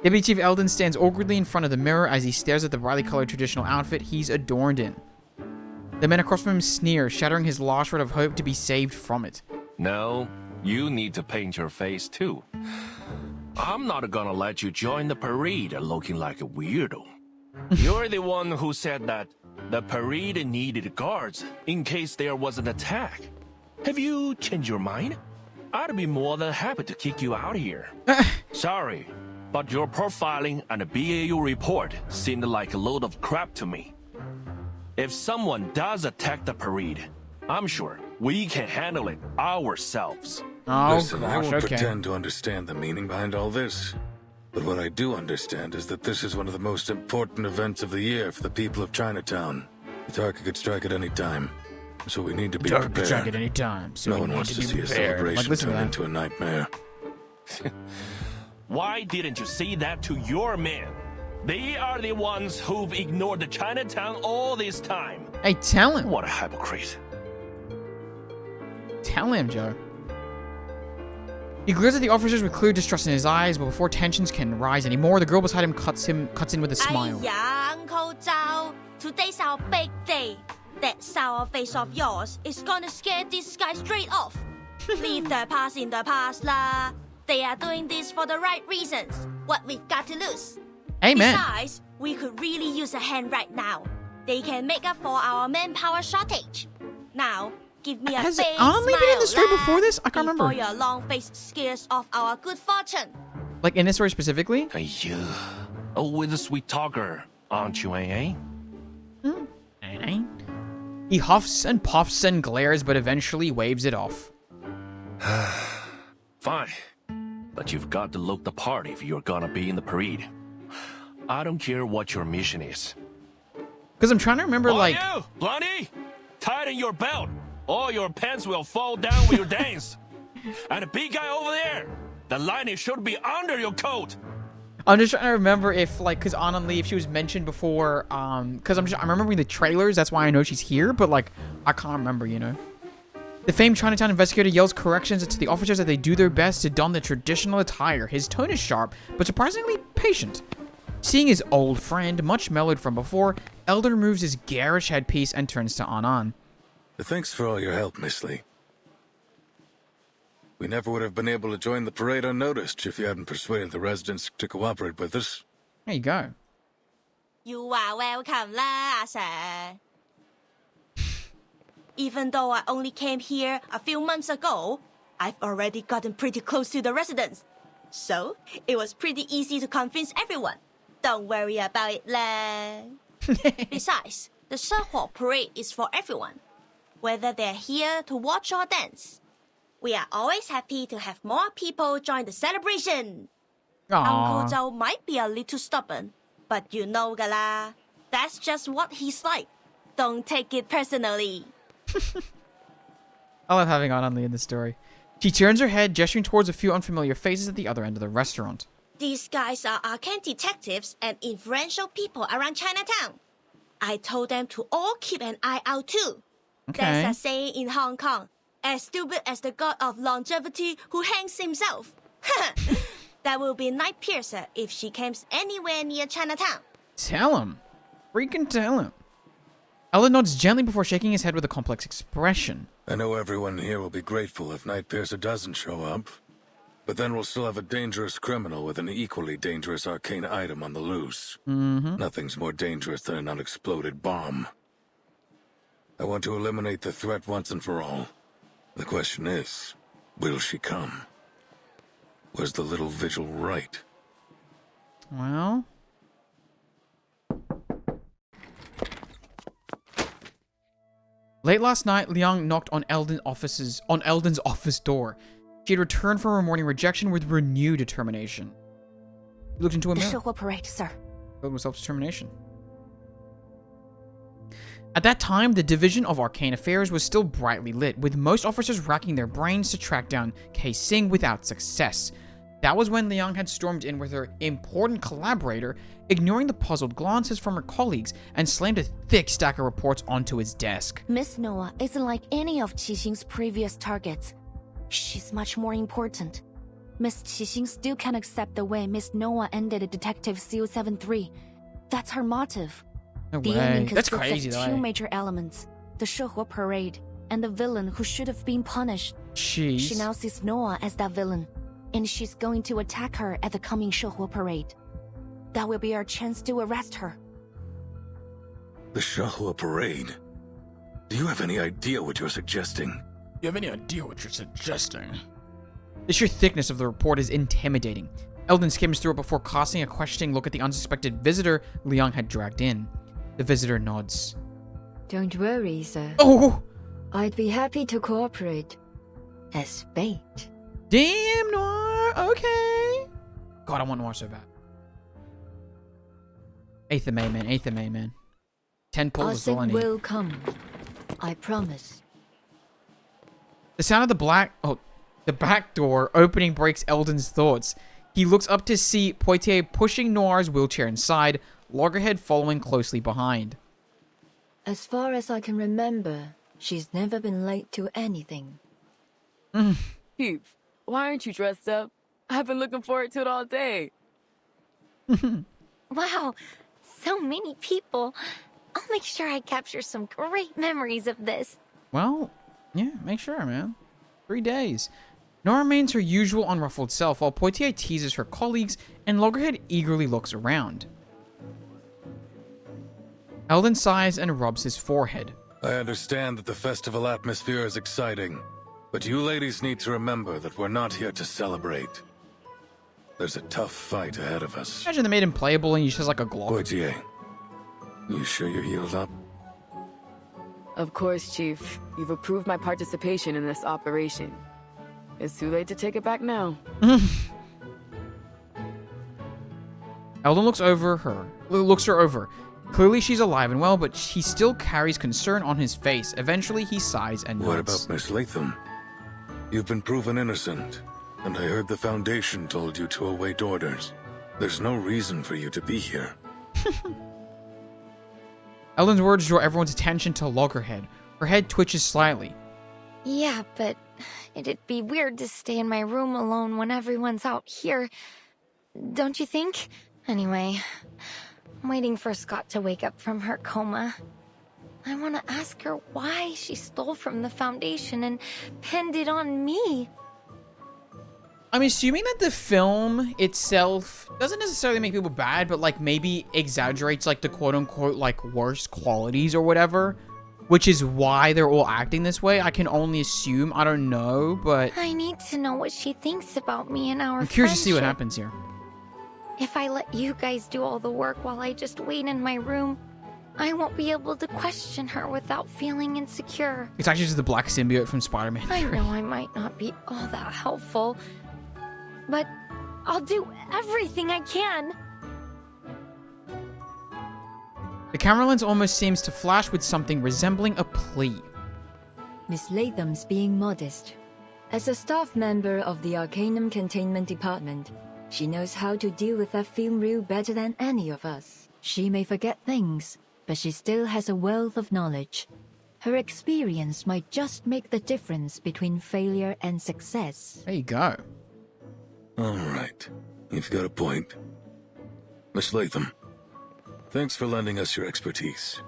Deputy Chief Eldon stands awkwardly in front of the mirror as he stares at the brightly colored traditional outfit he's adorned in. The man across from him sneers, shattering his last shred of hope to be saved from it. No, you need to paint your face too. I'm not gonna let you join the parade looking like a weirdo. You're the one who said that the parade needed guards in case there was an attack. Have you changed your mind? I'd be more than happy to kick you out of here. Sorry, but your profiling and the BAU report seemed like a load of crap to me. If someone does attack the parade, I'm sure we can handle it ourselves. Oh, Listen, I gosh, won't okay. pretend to understand the meaning behind all this. But what I do understand is that this is one of the most important events of the year for the people of Chinatown. The target could strike at any time, so we need to be Target prepared. could strike at any time, so no we one need wants to to be see a prepared. celebration Like, listen to turn that. into a nightmare. Why didn't you say that to your men? They are the ones who've ignored the Chinatown all this time. Hey, tell him. What a hypocrite. Tell him, Joe. He glares at the officers with clear distrust in his eyes, but before tensions can rise anymore, the girl beside him cuts in with a smile. Yeah, Uncle Zhao, today's our big day. That sour face of yours is gonna scare this guy straight off. Leave the past in the past lah. They are doing this for the right reasons. What we've got to lose. Amen. Besides, we could really use a hand right now. They can make up for our manpower shortage. Now, give me a Has big Anli been in the story smile, before this? I can't remember. Before your long face scares off our good fortune. Like in this story specifically? Always a sweet talker, aren't you, eh? He huffs and puffs and glares, but eventually waves it off. Fine. But you've got to look the part if you're gonna be in the parade. I don't care what your mission is. Because I'm trying to remember, like... You, Blondie! Tighten your belt, or your pants will fall down with your dance. And the big guy over there, the lining should be under your coat. I'm just trying to remember if, like, because Anna Lee, if she was mentioned before, because I'm remembering the trailers, that's why I know she's here, but, like, I can't remember, you know? The famed Chinatown investigator yells corrections to the officers that they do their best to don the traditional attire. His tone is sharp, but surprisingly patient. Seeing his old friend, much mellowed from before, Elder removes his garish headpiece and turns to Anan. Thanks for all your help, Miss Lee. We never would have been able to join the parade unnoticed if you hadn't persuaded the residents to cooperate with us. There you go. You are welcome lah, sir. Even though I only came here a few months ago, I've already gotten pretty close to the residents. So, it was pretty easy to convince everyone. Don't worry about it lah. Besides, the Shehua parade is for everyone, whether they're here to watch or dance. We are always happy to have more people join the celebration. Aww. Uncle Zhou might be a little stubborn, but you know gala, that's just what he's like. Don't take it personally. I love having Anan Lee in this story. She turns her head, gesturing towards a few unfamiliar faces at the other end of the restaurant. These guys are arcane detectives and influential people around Chinatown. I told them to all keep an eye out too. Okay. There's a saying in Hong Kong, as stupid as the god of longevity who hangs himself. That will be Night Piercer if she comes anywhere near Chinatown. Tell him. Freaking tell him. Ella nods gently before shaking his head with a complex expression. I know everyone here will be grateful if Night Piercer doesn't show up. But then we'll still have a dangerous criminal with an equally dangerous arcane item on the loose. Nothing's more dangerous than an unexploded bomb. I want to eliminate the threat once and for all. The question is, will she come? Was the little vigil right? Well... Late last night, Liang knocked on Eldon's office door. She had returned from her morning rejection with renewed determination. He looked into a mirror. The Showdown parade, sir. Filled with self-determination. At that time, the Division of Arcane Affairs was still brightly lit, with most officers racking their brains to track down Kei Sing without success. That was when Liang had stormed in with her important collaborator, ignoring the puzzled glances from her colleagues, and slammed a thick stack of reports onto his desk. Miss Newo isn't like any of Qixing's previous targets. She's much more important. Miss Qixing still can't accept the way Miss Newo ended Detective CO73. That's her motive. No the way. ending That's consists crazy, of though. two major elements: the Showdown parade and the villain who should have been punished. Jeez. She now sees Newo as that villain, and she's going to attack her at the coming Showdown parade. That will be our chance to arrest her. The Shahua parade? Do you have any idea what you're suggesting? You have any idea what you're suggesting? The sheer thickness of the report is intimidating. Eldon skims through it before casting a questioning look at the unsuspected visitor Liang had dragged in. The visitor nods. Don't worry, sir. Oh! I'd be happy to cooperate. As bait. Damn, Noir! Okay! God, I want Noir so bad. 8th of May, man. 8th of May, man. 10 pulls is all I need. will come. I promise. The sound of the back door opening breaks Eldon's thoughts. He looks up to see Poitier pushing Noir's wheelchair inside, Loggerhead following closely behind. As far as I can remember, she's never been late to anything. Peeps, why aren't you dressed up? I've been looking forward to it all day. Wow, so many people. I'll make sure I capture some great memories of this. Well, yeah, make sure, man. 3 days. Nora remains her usual unruffled self while Poitier teases her colleagues and Loggerhead eagerly looks around. Eldon sighs and rubs his forehead. I understand that the festival atmosphere is exciting, but you ladies need to remember that we're not here to celebrate. There's a tough fight ahead of us. Imagine they made him playable and he just has like a Glock. Poitier, you sure you're healed up? Of course, Chief. You've approved my participation in this operation. It's too late to take it back now. Eldon looks her over. Clearly she's alive and well, but he still carries concern on his face. Eventually he sighs and nods. What about Miss Latham? You've been proven innocent, and I heard the Foundation told you to await orders. There's no reason for you to be here. Eldon's words draw everyone's attention to Loggerhead. Her head twitches slightly. Yeah, but it'd be weird to stay in my room alone when everyone's out here. Don't you think? Anyway, I'm waiting for Scott to wake up from her coma. I want to ask her why she stole from the Foundation and pinned it on me. I'm assuming that the film itself doesn't necessarily make people bad, but like maybe exaggerates like the quote-unquote like worst qualities or whatever, which is why they're all acting this way. I can only assume. I don't know, but I need to know what she thinks about me and our I'm curious to see what friendship. happens here. If I let you guys do all the work while I just wait in my room, I won't be able to question her without feeling insecure. It's actually just the black symbiote from Spider-Man 3. I know I might not be all that helpful, but I'll do everything I can. The camera lens almost seems to flash with something resembling a plea. Miss Latham's being modest. As a staff member of the Arcanum Containment Department, she knows how to deal with that film reel better than any of us. She may forget things, but she still has a wealth of knowledge. Her experience might just make the difference between failure and success. There you go. All right, you've got a point. Miss Latham, thanks for lending us your expertise.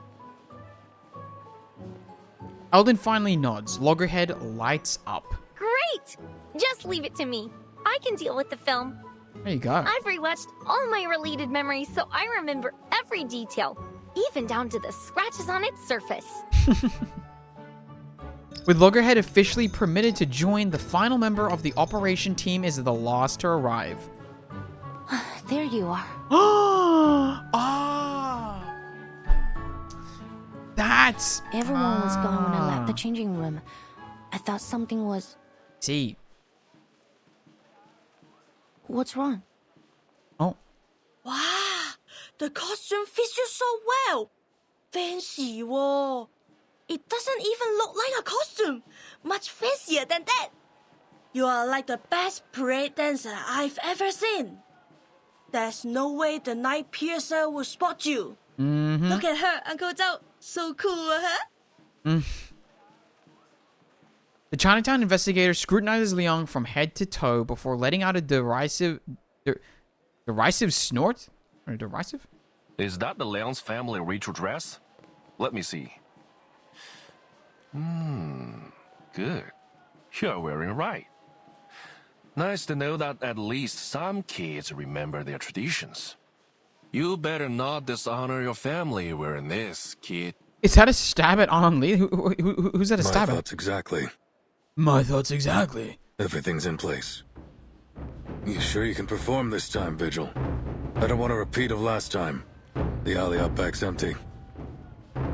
Eldon finally nods. Loggerhead lights up. Great! Just leave it to me. I I can deal with the film. There you go. I've rewatched all my related memories, so I remember every detail, even down to the scratches on its surface. With Loggerhead officially permitted to join, the final member of the operation team is the last to arrive. There you are. Ah! That's... Everyone was gone when I left the changing room. I thought something was... See. What's wrong? Oh. Wow, the costume fits you so well. Fancy, whoa. It doesn't even look like a costume. Much fancier than that. You are like the best parade dancer I've ever seen. There's no way the night piercer will spot you. Look at her, Uncle Zhao. So cool, huh? The Chinatown investigator scrutinizes Liang from head to toe before letting out a derisive snort? Or derisive? Is that the Liang's family ritual dress? Let me see. Good. You're wearing it right. Nice to know that at least some kids remember their traditions. You better not dishonor your family wearing this, kid. Is that a stab at Anon Lee? Who's that a stab My at? thoughts exactly. My thoughts exactly. Everything's in place. You sure you can perform this time, Vigil? I don't want a repeat of last time. The alley out back's empty.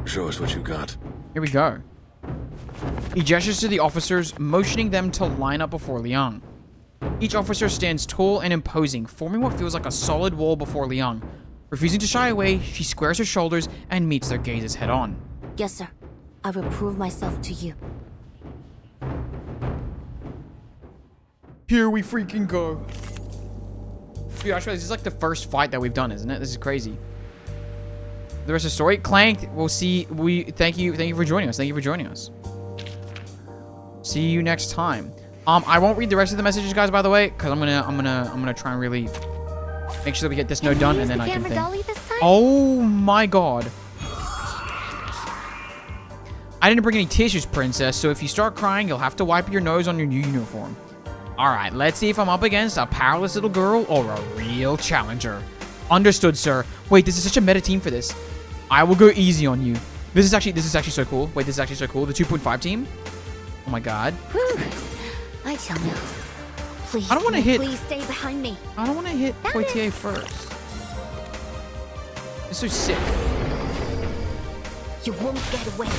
Show us what you got. Here we go. He gestures to the officers, motioning them to line up before Liang. Each officer stands tall and imposing, forming what feels like a solid wall before Liang. Refusing to shy away, she squares her shoulders and meets their gazes head on. Yes, sir. I will prove myself to you. Here we freaking go. Dude, actually, this is like the first fight that we've done, isn't it? This is crazy. The rest of the story, Clank. We'll see. Thank you for joining us. Thank you for joining us. See you next time. I won't read the rest of the messages, guys, by the way, because I'm gonna try and really make sure that we get this node done, and then I can think. Oh my god. I didn't bring any tissues, princess, so if you start crying, you'll have to wipe your nose on your new uniform. Alright, let's see if I'm up against a powerless little girl or a real challenger. Understood, sir. Wait, this is such a meta team for this. I will go easy on you. This is actually so cool. Wait, this is actually so cool. The 2.5 team. Oh my god. Please, I don't want to hit. Please stay behind me. I don't want to hit Poitier first. It's so sick. You won't get away.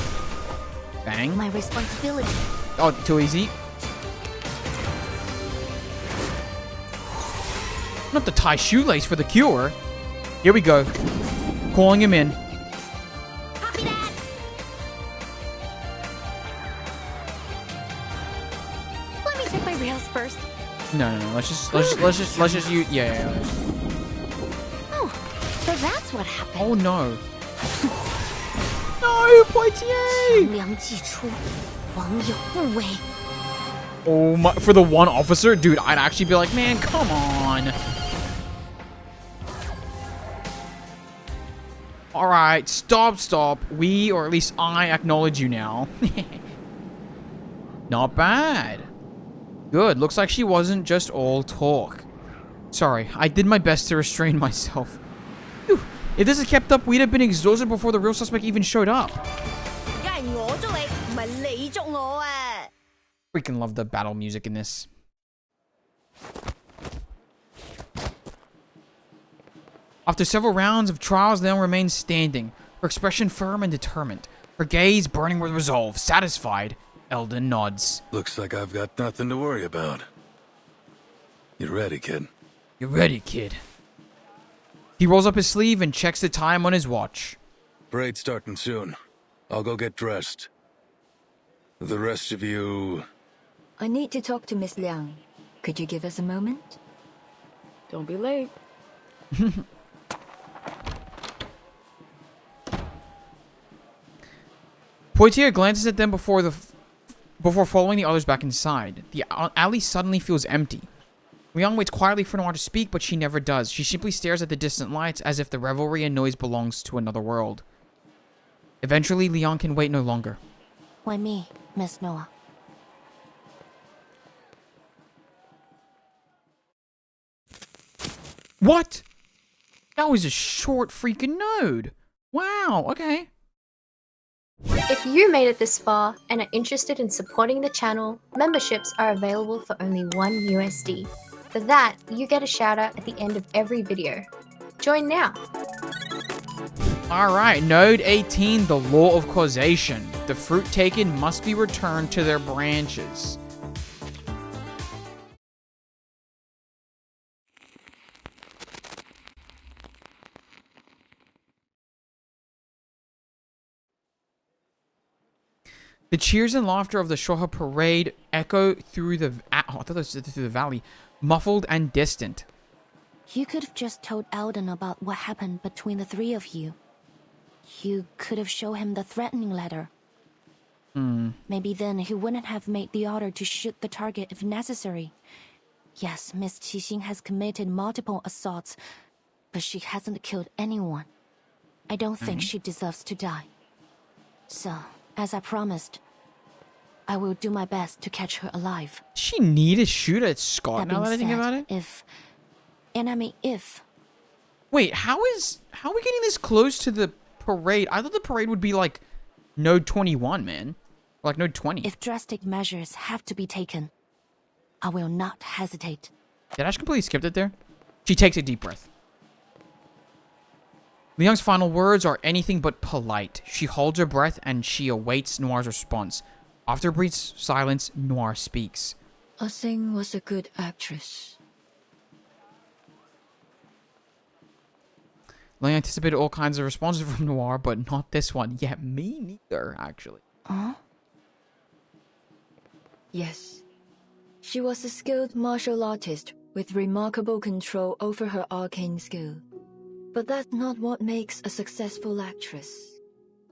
Bang. My responsibility. Oh, too easy. Not to tie shoelace for the cure. Here we go. Calling him in. Let me check my rails first. No. Let's just use. Yeah. Oh, so that's what happened. Oh no. No, Poitier! Oh my, for the one officer? Dude, I'd actually be like, man, come on. Alright, stop. We, or at least I, acknowledge you now. Not bad. Good, looks like she wasn't just all talk. Sorry, I did my best to restrain myself. Whew. If this had kept up, we'd have been exhausted before the real suspect even showed up. Freaking love the battle music in this. After several rounds of trials, Leon remains standing, her expression firm and determined, her gaze burning with resolve. Satisfied, Eldon nods. Looks like I've got nothing to worry about. You ready, kid? You're ready, kid. He rolls up his sleeve and checks the time on his watch. Parade's starting soon. I'll go get dressed. The rest of you... I need to talk to Miss Liang. Could you give us a moment? Don't be late. Poitier glances at them before following the others back inside. The alley suddenly feels empty. Liang waits quietly for Noir to speak, but she never does. She simply stares at the distant lights as if the revelry and noise belongs to another world. Eventually, Liang can wait no longer. Why me, Miss Noah? What? That was a short freaking node. Wow, okay. If you made it this far and are interested in supporting the channel, memberships are available for only $1 USD. For that, you get a shout out at the end of every video. Join now. Alright, node 18, the Law of Causation. The fruit taken must be returned to their branches. The cheers and laughter of the Shoha parade echo through the through the valley, muffled and distant. You could have just told Eldon about what happened between the three of you. You could have shown him the threatening letter. Maybe then he wouldn't have made the order to shoot the target if necessary. Yes, Miss Qixing has committed multiple assaults, but she hasn't killed anyone. I don't think she deserves to die. So, as I promised, I will do my best to catch her alive. She need to shoot at Scott now that I think about it? If. Wait, how are we getting this close to the parade? I thought the parade would be like node 21, man. Like node 20. If drastic measures have to be taken, I will not hesitate. Did I just completely skip it there? She takes a deep breath. Liang's final words are anything but polite. She holds her breath and she awaits Noir's response. After a brief silence, Noir speaks. Asing was a good actress. Liang anticipated all kinds of responses from Noir, but not this one. Yeah, me neither, actually. Yes. She was a skilled martial artist with remarkable control over her arcane skill. But that's not what makes a successful actress.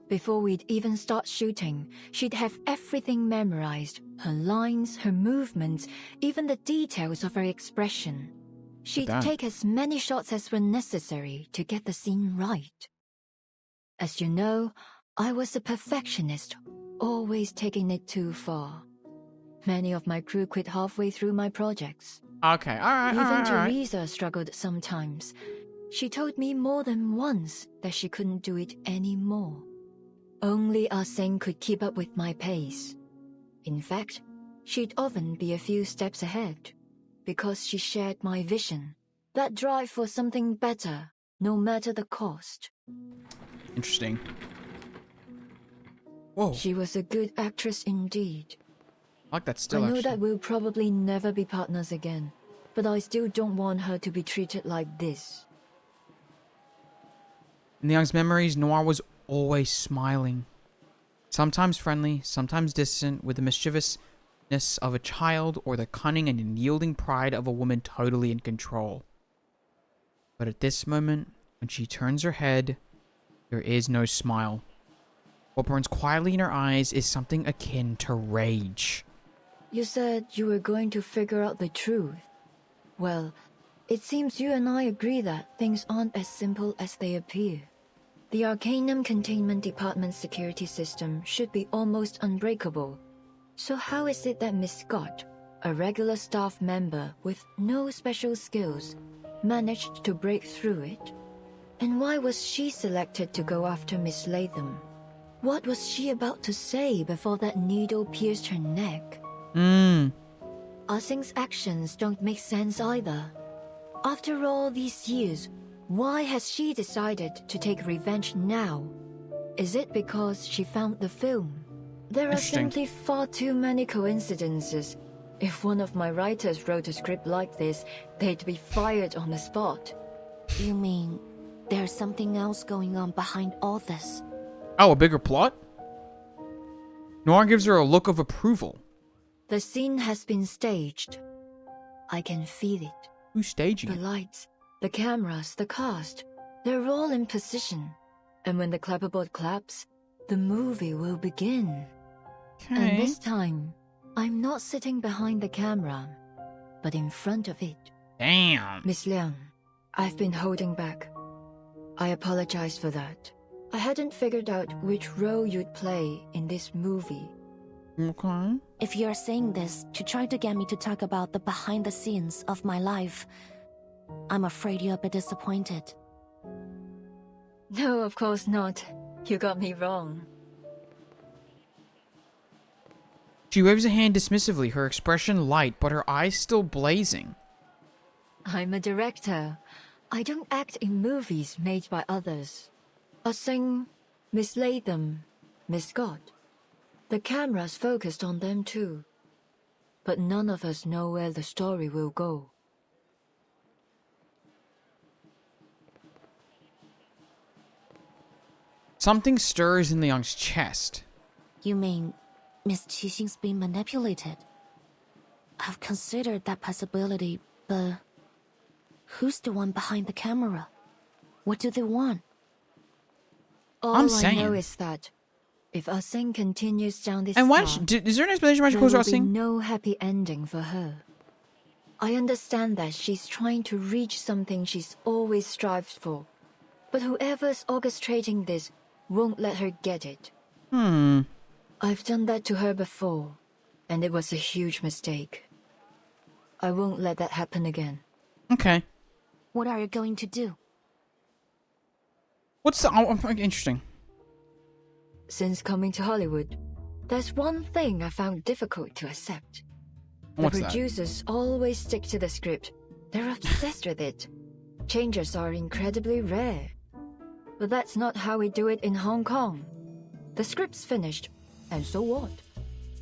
Before we'd even start shooting, she'd have everything memorized. Her lines, her movements, even the details of her expression. She'd take as many shots as were necessary to get the scene right. As you know, I was a perfectionist, always taking it too far. Many of my crew quit halfway through my projects. Okay, alright, Even Teresa struggled sometimes. She told me more than once that she couldn't do it anymore. Only Asing could keep up with my pace. In fact, she'd often be a few steps ahead, because she shared my vision. That drive for something better, no matter the cost. Interesting. Whoa. She was a good actress indeed. I like that still, I know that we'll probably never be partners again, but I still don't want her to be treated like this. In Liang's memories, Noir was always smiling. Sometimes friendly, sometimes distant, with the mischievousness of a child or the cunning and unyielding pride of a woman totally in control. But at this moment, when she turns her head, there is no smile. What burns quietly in her eyes is something akin to rage. You said you were going to figure out the truth. Well, it seems you and I agree that things aren't as simple as they appear. The Arcanum Containment Department's security system should be almost unbreakable. So how is it that Miss Scott, a regular staff member with no special skills, managed to break through it? And why was she selected to go after Miss Latham? What was she about to say before that needle pierced her neck? Asing's actions don't make sense either. After all these years, why has she decided to take revenge now? Is it because she found the film? There are simply far too many coincidences. If one of my writers wrote a script like this, they'd be fired on the spot. You mean there's something else going on behind all this? Oh, a bigger plot? Noir gives her a look of approval. The scene has been staged. I can feel it. Who's staging it? The lights, the cameras, the cast, they're all in position. And when the clapperboard claps, the movie will begin. And this time, I'm not sitting behind the camera, but in front of it. Damn. Miss Liang, I've been holding back. I apologize for that. I hadn't figured out which role you'd play in this movie. Okay. If you're saying this to try to get me to talk about the behind the scenes of my life, I'm afraid you'll be disappointed. No, of course not. You got me wrong. She waves a hand dismissively, her expression light, but her eyes still blazing. I'm a director. I don't act in movies made by others. I sing, Miss Latham, Miss Scott. The camera's focused on them too. But none of us know where the story will go. Something stirs in Liang's chest. You mean Miss Qixing's being manipulated? I've considered that possibility, but who's the one behind the camera? What do they want? All I know is that if Ah Sing continues down this and why path, is there an explanation why she there calls her will Ah be Sing? no happy ending for her. I understand that she's trying to reach something she's always strived for, but whoever's orchestrating this won't let her get it. I've done that to her before, and it was a huge mistake. I won't let that happen again. Okay. What are you going to do? What's the... interesting. Since coming to Hollywood, there's one thing I found difficult to accept. What's the that? producers always stick to the script. They're obsessed with it. Changes are incredibly rare. But that's not how we do it in Hong Kong. The script's finished, and so what?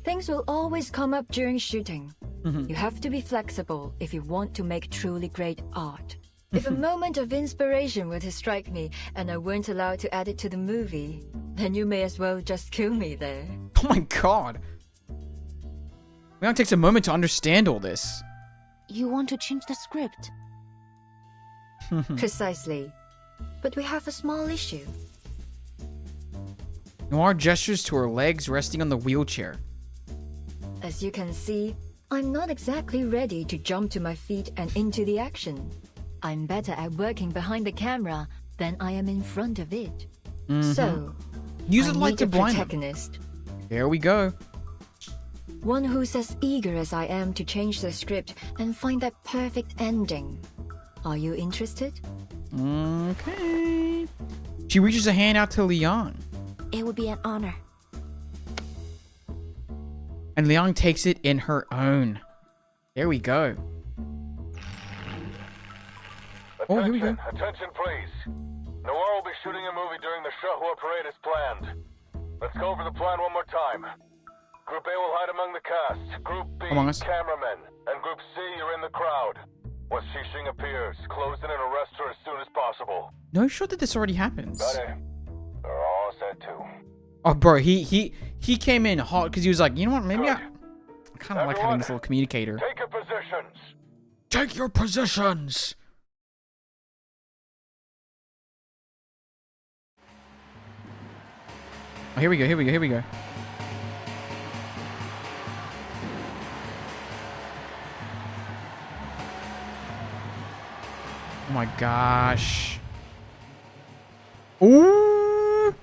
Things will always come up during shooting. You have to be flexible if you want to make truly great art. If a moment of inspiration were to strike me and I weren't allowed to add it to the movie, then you may as well just kill me there. Oh my god. Liang takes a moment to understand all this. You want to change the script? Precisely. But we have a small issue. Noir gestures to her legs resting on the wheelchair. As you can see, I'm not exactly ready to jump to my feet and into the action. I'm better at working behind the camera than I am in front of it. So, use I it like need to a blind them. protagonist. There we go. One who's as eager as I am to change the script and find that perfect ending. Are you interested? Okay. She reaches a hand out to Liang. It would be an honor. And Liang takes it in her own. There we go. Oh, here we go. Attention, please. Newo will be shooting a movie during the Showdown parade as planned. Let's go over the plan one more time. Group A will hide among the cast. Group B, Among us. cameramen. And Group C, you're in the crowd. Once Xixing appears, close in and arrest her as soon as possible. No shot that this already happens. Got it. They're all set too. Oh, bro, he came in hot because he was like, you know what, maybe I kind of like having this little communicator. Take your positions. Take your positions. Oh, here we go, here we go, here we go. Oh my gosh. Ooh.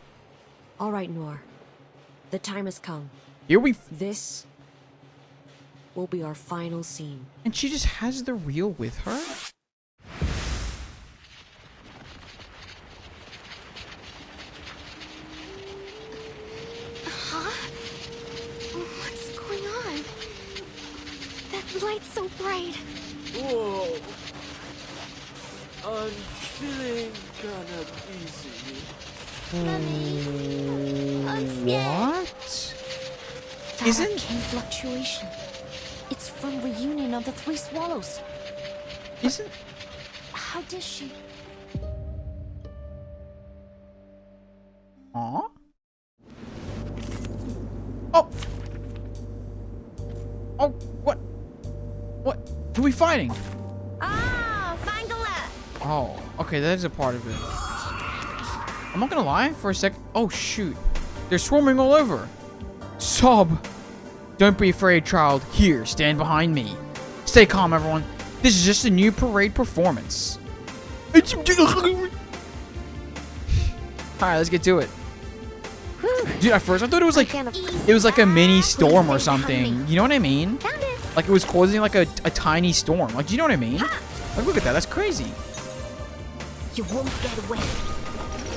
All right, Noir. The time has come. Here we... This will be our final scene. And she just has the reel with her? Huh? What's going on? That light's so bright. Whoa. I'm feeling kinda dizzy. What? That arcane fluctuation. It's from reunion of the Three Swallows. Isn't... How did she... Aw? Oh! Oh, what? What? Who are we fighting? Ah, Mangala! Oh, okay, that is a part of it. I'm not gonna lie, for a sec... Oh, shoot. They're swarming all over. Sob! Don't be afraid, child. Here, stand behind me. Stay calm, everyone. This is just a new parade performance. Alright, let's get to it. Dude, at first I thought it was like a mini storm or something. You know what I mean? Like it was causing like a tiny storm. Like, do you know what I mean? Like, look at that. That's crazy. You won't get away.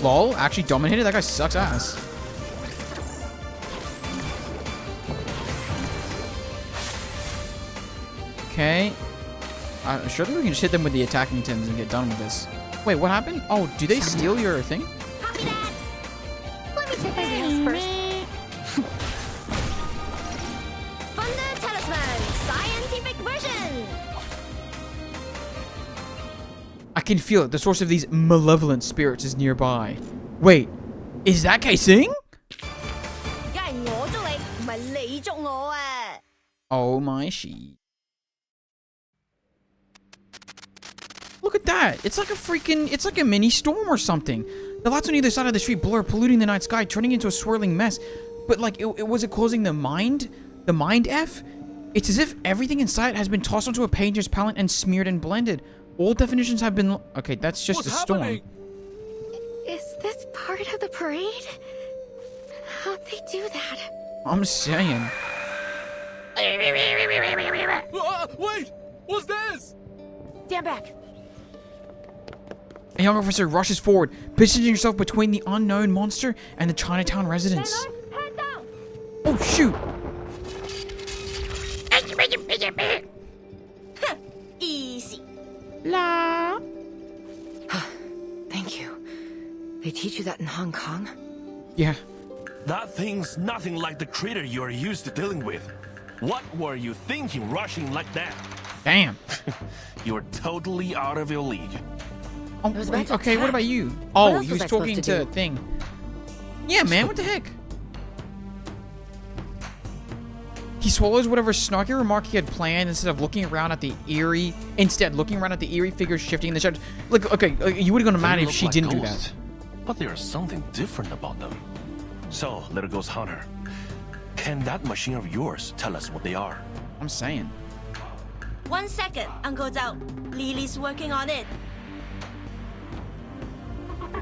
Lol, actually dominated? That guy sucks ass. Okay. Surely we can just hit them with the attacking tins and get done with this. Wait, what happened? Oh, do they steal your thing? Let me check my nails first. Thunder Talisman, scientific version. I can feel it. The source of these malevolent spirits is nearby. Wait, is that Kaising? Oh my she. Look at that. It's like a freaking, it's like a mini storm or something. The lights on either side of the street blur, polluting the night sky, turning into a swirling mess. But like, was it causing the mind F? It's as if everything inside has been tossed onto a painter's palette and smeared and blended. All definitions have been... Okay, that's just a storm. Is this part of the parade? How'd they do that? I'm saying. Wait! What's this? Stand back. A young officer rushes forward, positioning himself between the unknown monster and the Chinatown residents. Oh, shoot! Easy. La. Thank you. They teach you that in Hong Kong? Yeah. That thing's nothing like the critter you're used to dealing with. What were you thinking rushing like that? Damn. You're totally out of your league. Oh, okay, what about you? Oh, he was talking to Thing. Yeah, man, what the heck? He swallows whatever snarky remark he had planned instead of looking around at the eerie figures shifting in the shadows. Like, okay, you would have gone mad if she didn't do that. But there's something different about them. So, Little Ghost Hunter, can that machine of yours tell us what they are? I'm saying. 1 second, Uncle Zhao. Lily's working on it.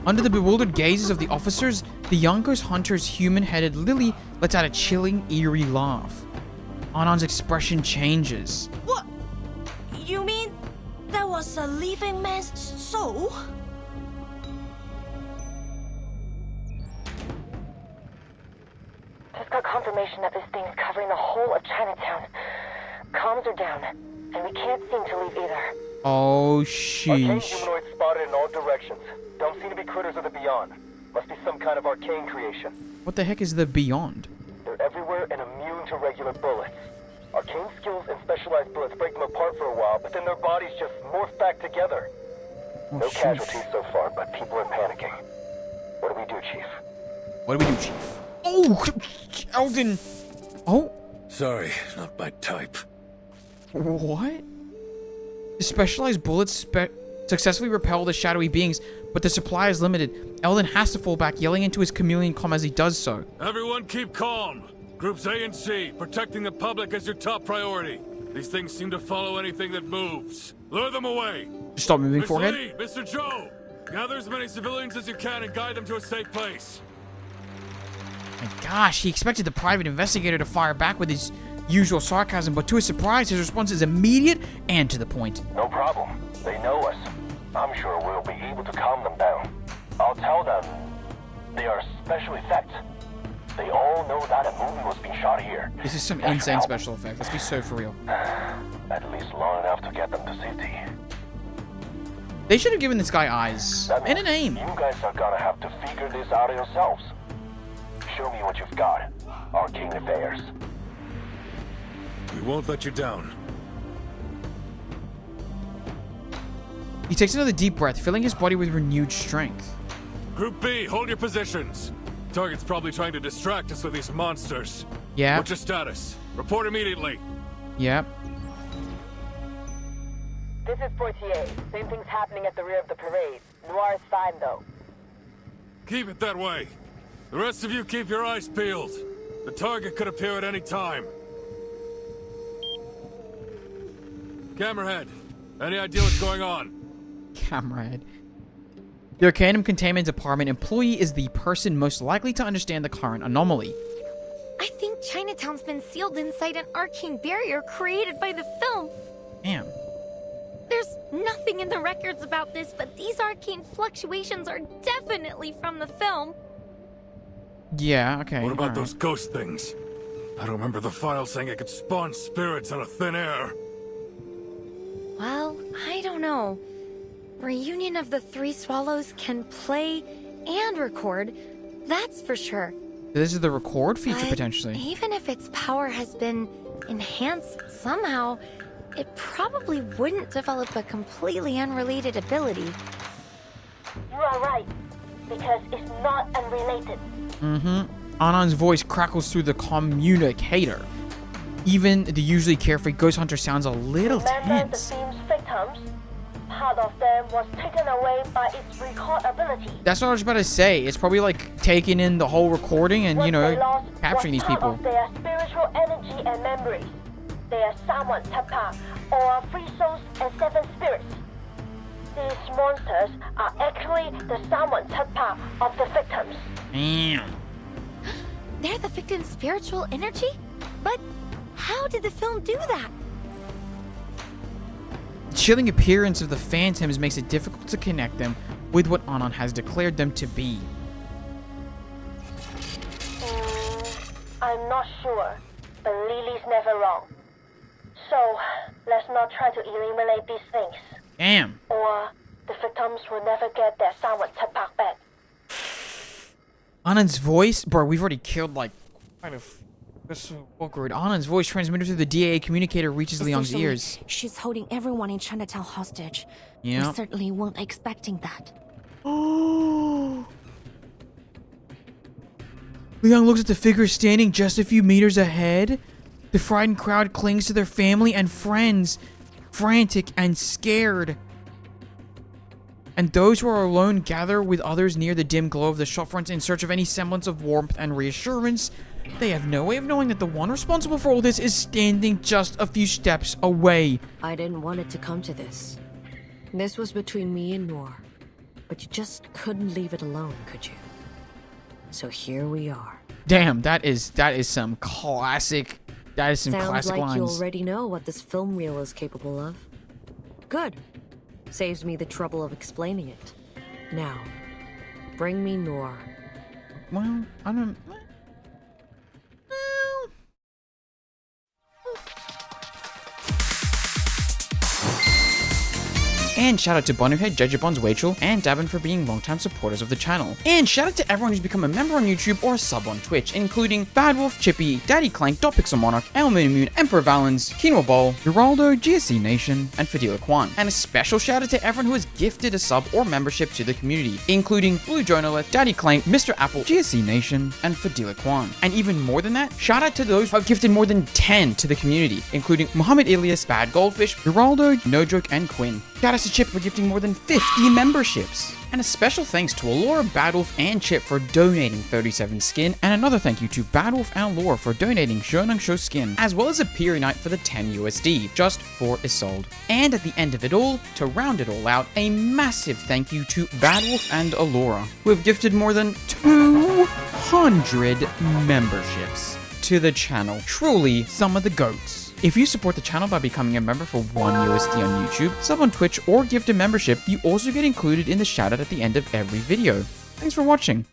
Under the bewildered gazes of the officers, the young ghost hunter's human-headed Lily lets out a chilling, eerie laugh. Anan's expression changes. What? You mean that was a living man's soul? Just got confirmation that this thing's covering the whole of Chinatown. Comms are down, and we can't seem to leave either. Oh, Arcane sheesh. humanoids spotted in all directions. Don't seem to be critters of the beyond. Must be some kind of arcane creation. What the heck is the beyond? They're everywhere and immune to regular bullets. Arcane skills and specialized bullets break them apart for a while, but then their bodies just morph back together. Oh, No sheesh. casualties so far, but people are panicking. What do we do, Chief? What do we do, Chief? Oh, Eldon. Oh. Sorry, not my type. What? The specialized bullets successfully repel the shadowy beings, but the supply is limited. Eldon has to fall back, yelling into his chameleon comm as he does so. Everyone keep calm. Groups A and C, protecting the public is your top priority. These things seem to follow anything that moves. Lure them away. Stop moving, Miss forehead. Lee, Mr. Joe, gather as many civilians as you can and guide them to a safe place. My gosh, he expected the private investigator to fire back with his usual sarcasm, but to his surprise, his response is immediate and to the point. No problem. They know us. I'm sure we'll be able to calm them down. I'll tell them they are special effects. They all know that a movie was being shot here. This is some insane special effect. Let's be so for real. At least long enough to get them to safety. They should have given this guy eyes and a name. You guys are gonna have to figure this out yourselves. Show me what you've got. Arcane affairs. We won't let you down. He takes another deep breath, filling his body with renewed strength. Group B, hold your positions. Target's probably trying to distract us with these monsters. Yeah. What's your status? Report immediately. Yep. This is Portier. Same thing's happening at the rear of the parade. Noir's fine, though. Keep it that way. The rest of you keep your eyes peeled. The target could appear at any time. Camerahead, any idea what's going on? Camerahead. The Arcanum Containment Department employee is the person most likely to understand the current anomaly. I think Chinatown's been sealed inside an arcane barrier created by the film. Damn. There's nothing in the records about this, but these arcane fluctuations are definitely from the film. Yeah, okay. What about those ghost things? I don't remember the file saying it could spawn spirits out of thin air. Well, I don't know. Reunion of the Three Swallows can play and record, that's for sure. This is the record feature, But potentially. even if its power has been enhanced somehow, it probably wouldn't develop a completely unrelated ability. You are right, because it's not unrelated. Anand's voice crackles through the communicator. Even the usually carefree ghost hunter sounds a little Remember tense. the film's victims? Part of them was taken away by its record ability. That's what I was about to say. It's probably like taking in the whole recording and, What you they know, lost capturing these was part people. of their spiritual energy and memories. They are Saman Tapa, or 3 souls and 7 spirits. These monsters are actually the Saman Tapa of the victims. Damn. They're the victim's spiritual energy? But how did the film do that? The chilling appearance of the phantoms makes it difficult to connect them with what Anand has declared them to be. I'm not sure, but Lily's never wrong. So, let's not try to eliminate these things. Damn. Or the victims will never get their Saman Tapa back. Anand's voice? Bro, we've already killed like quite a... That's so awkward. Anand's voice transmitted through the DAA communicator reaches Liang's Essentially, ears. She's holding everyone in Chinatown hostage. Yeah. We certainly weren't expecting that. Liang looks at the figure standing just a few meters ahead. The frightened crowd clings to their family and friends, frantic and scared. And those who are alone gather with others near the dim glow of the shopfront in search of any semblance of warmth and reassurance. They have no way of knowing that the one responsible for all this is standing just a few steps away. I didn't want it to come to this. This was between me and Noor. But you just couldn't leave it alone, could you? So here we are. Damn, that is some classic. That is some Sounds classic like lines. you already know what this film reel is capable of. Good. Saves me the trouble of explaining it. Now, bring me Noor. Well, I don't... And shout out to Bonuhead, Jejabons, Wachel, and Davin for being longtime supporters of the channel. And shout out to everyone who's become a member on YouTube or a sub on Twitch, including Badwolf, Chippy, Daddy Clank, Pixel Monarch, Elmoon, Emperor Valens, Quinoa Bowl, Geraldo, GSC Nation, and Fadila Kwan. And a special shout out to everyone who has gifted a sub or membership to the community, including Blue Jonolith, Daddy Clank, Mr. Apple, GSC Nation, and Fadila Kwan. And even more than that, shout out to those who have gifted more than 10 to the community, including Muhammad Ilias, Bad Goldfish, Geraldo, No Joke, and Quinn. Shout out to Chip for gifting more than 50 memberships. And a special thanks to Allura, Badwolf, and Chip for donating 37 skin, and another thank you to Badwolf and Allura for donating Showdown Show skin, as well as a Periodite for the 10 USD, just for Isolde. And at the end of it all, to round it all out, a massive thank you to Badwolf and Allura, who have gifted more than 200 memberships to the channel. Truly, some of the GOATs. If you support the channel by becoming a member for 1 USD on YouTube, sub on Twitch, or gift a membership, you also get included in the shoutout at the end of every video. Thanks for watching.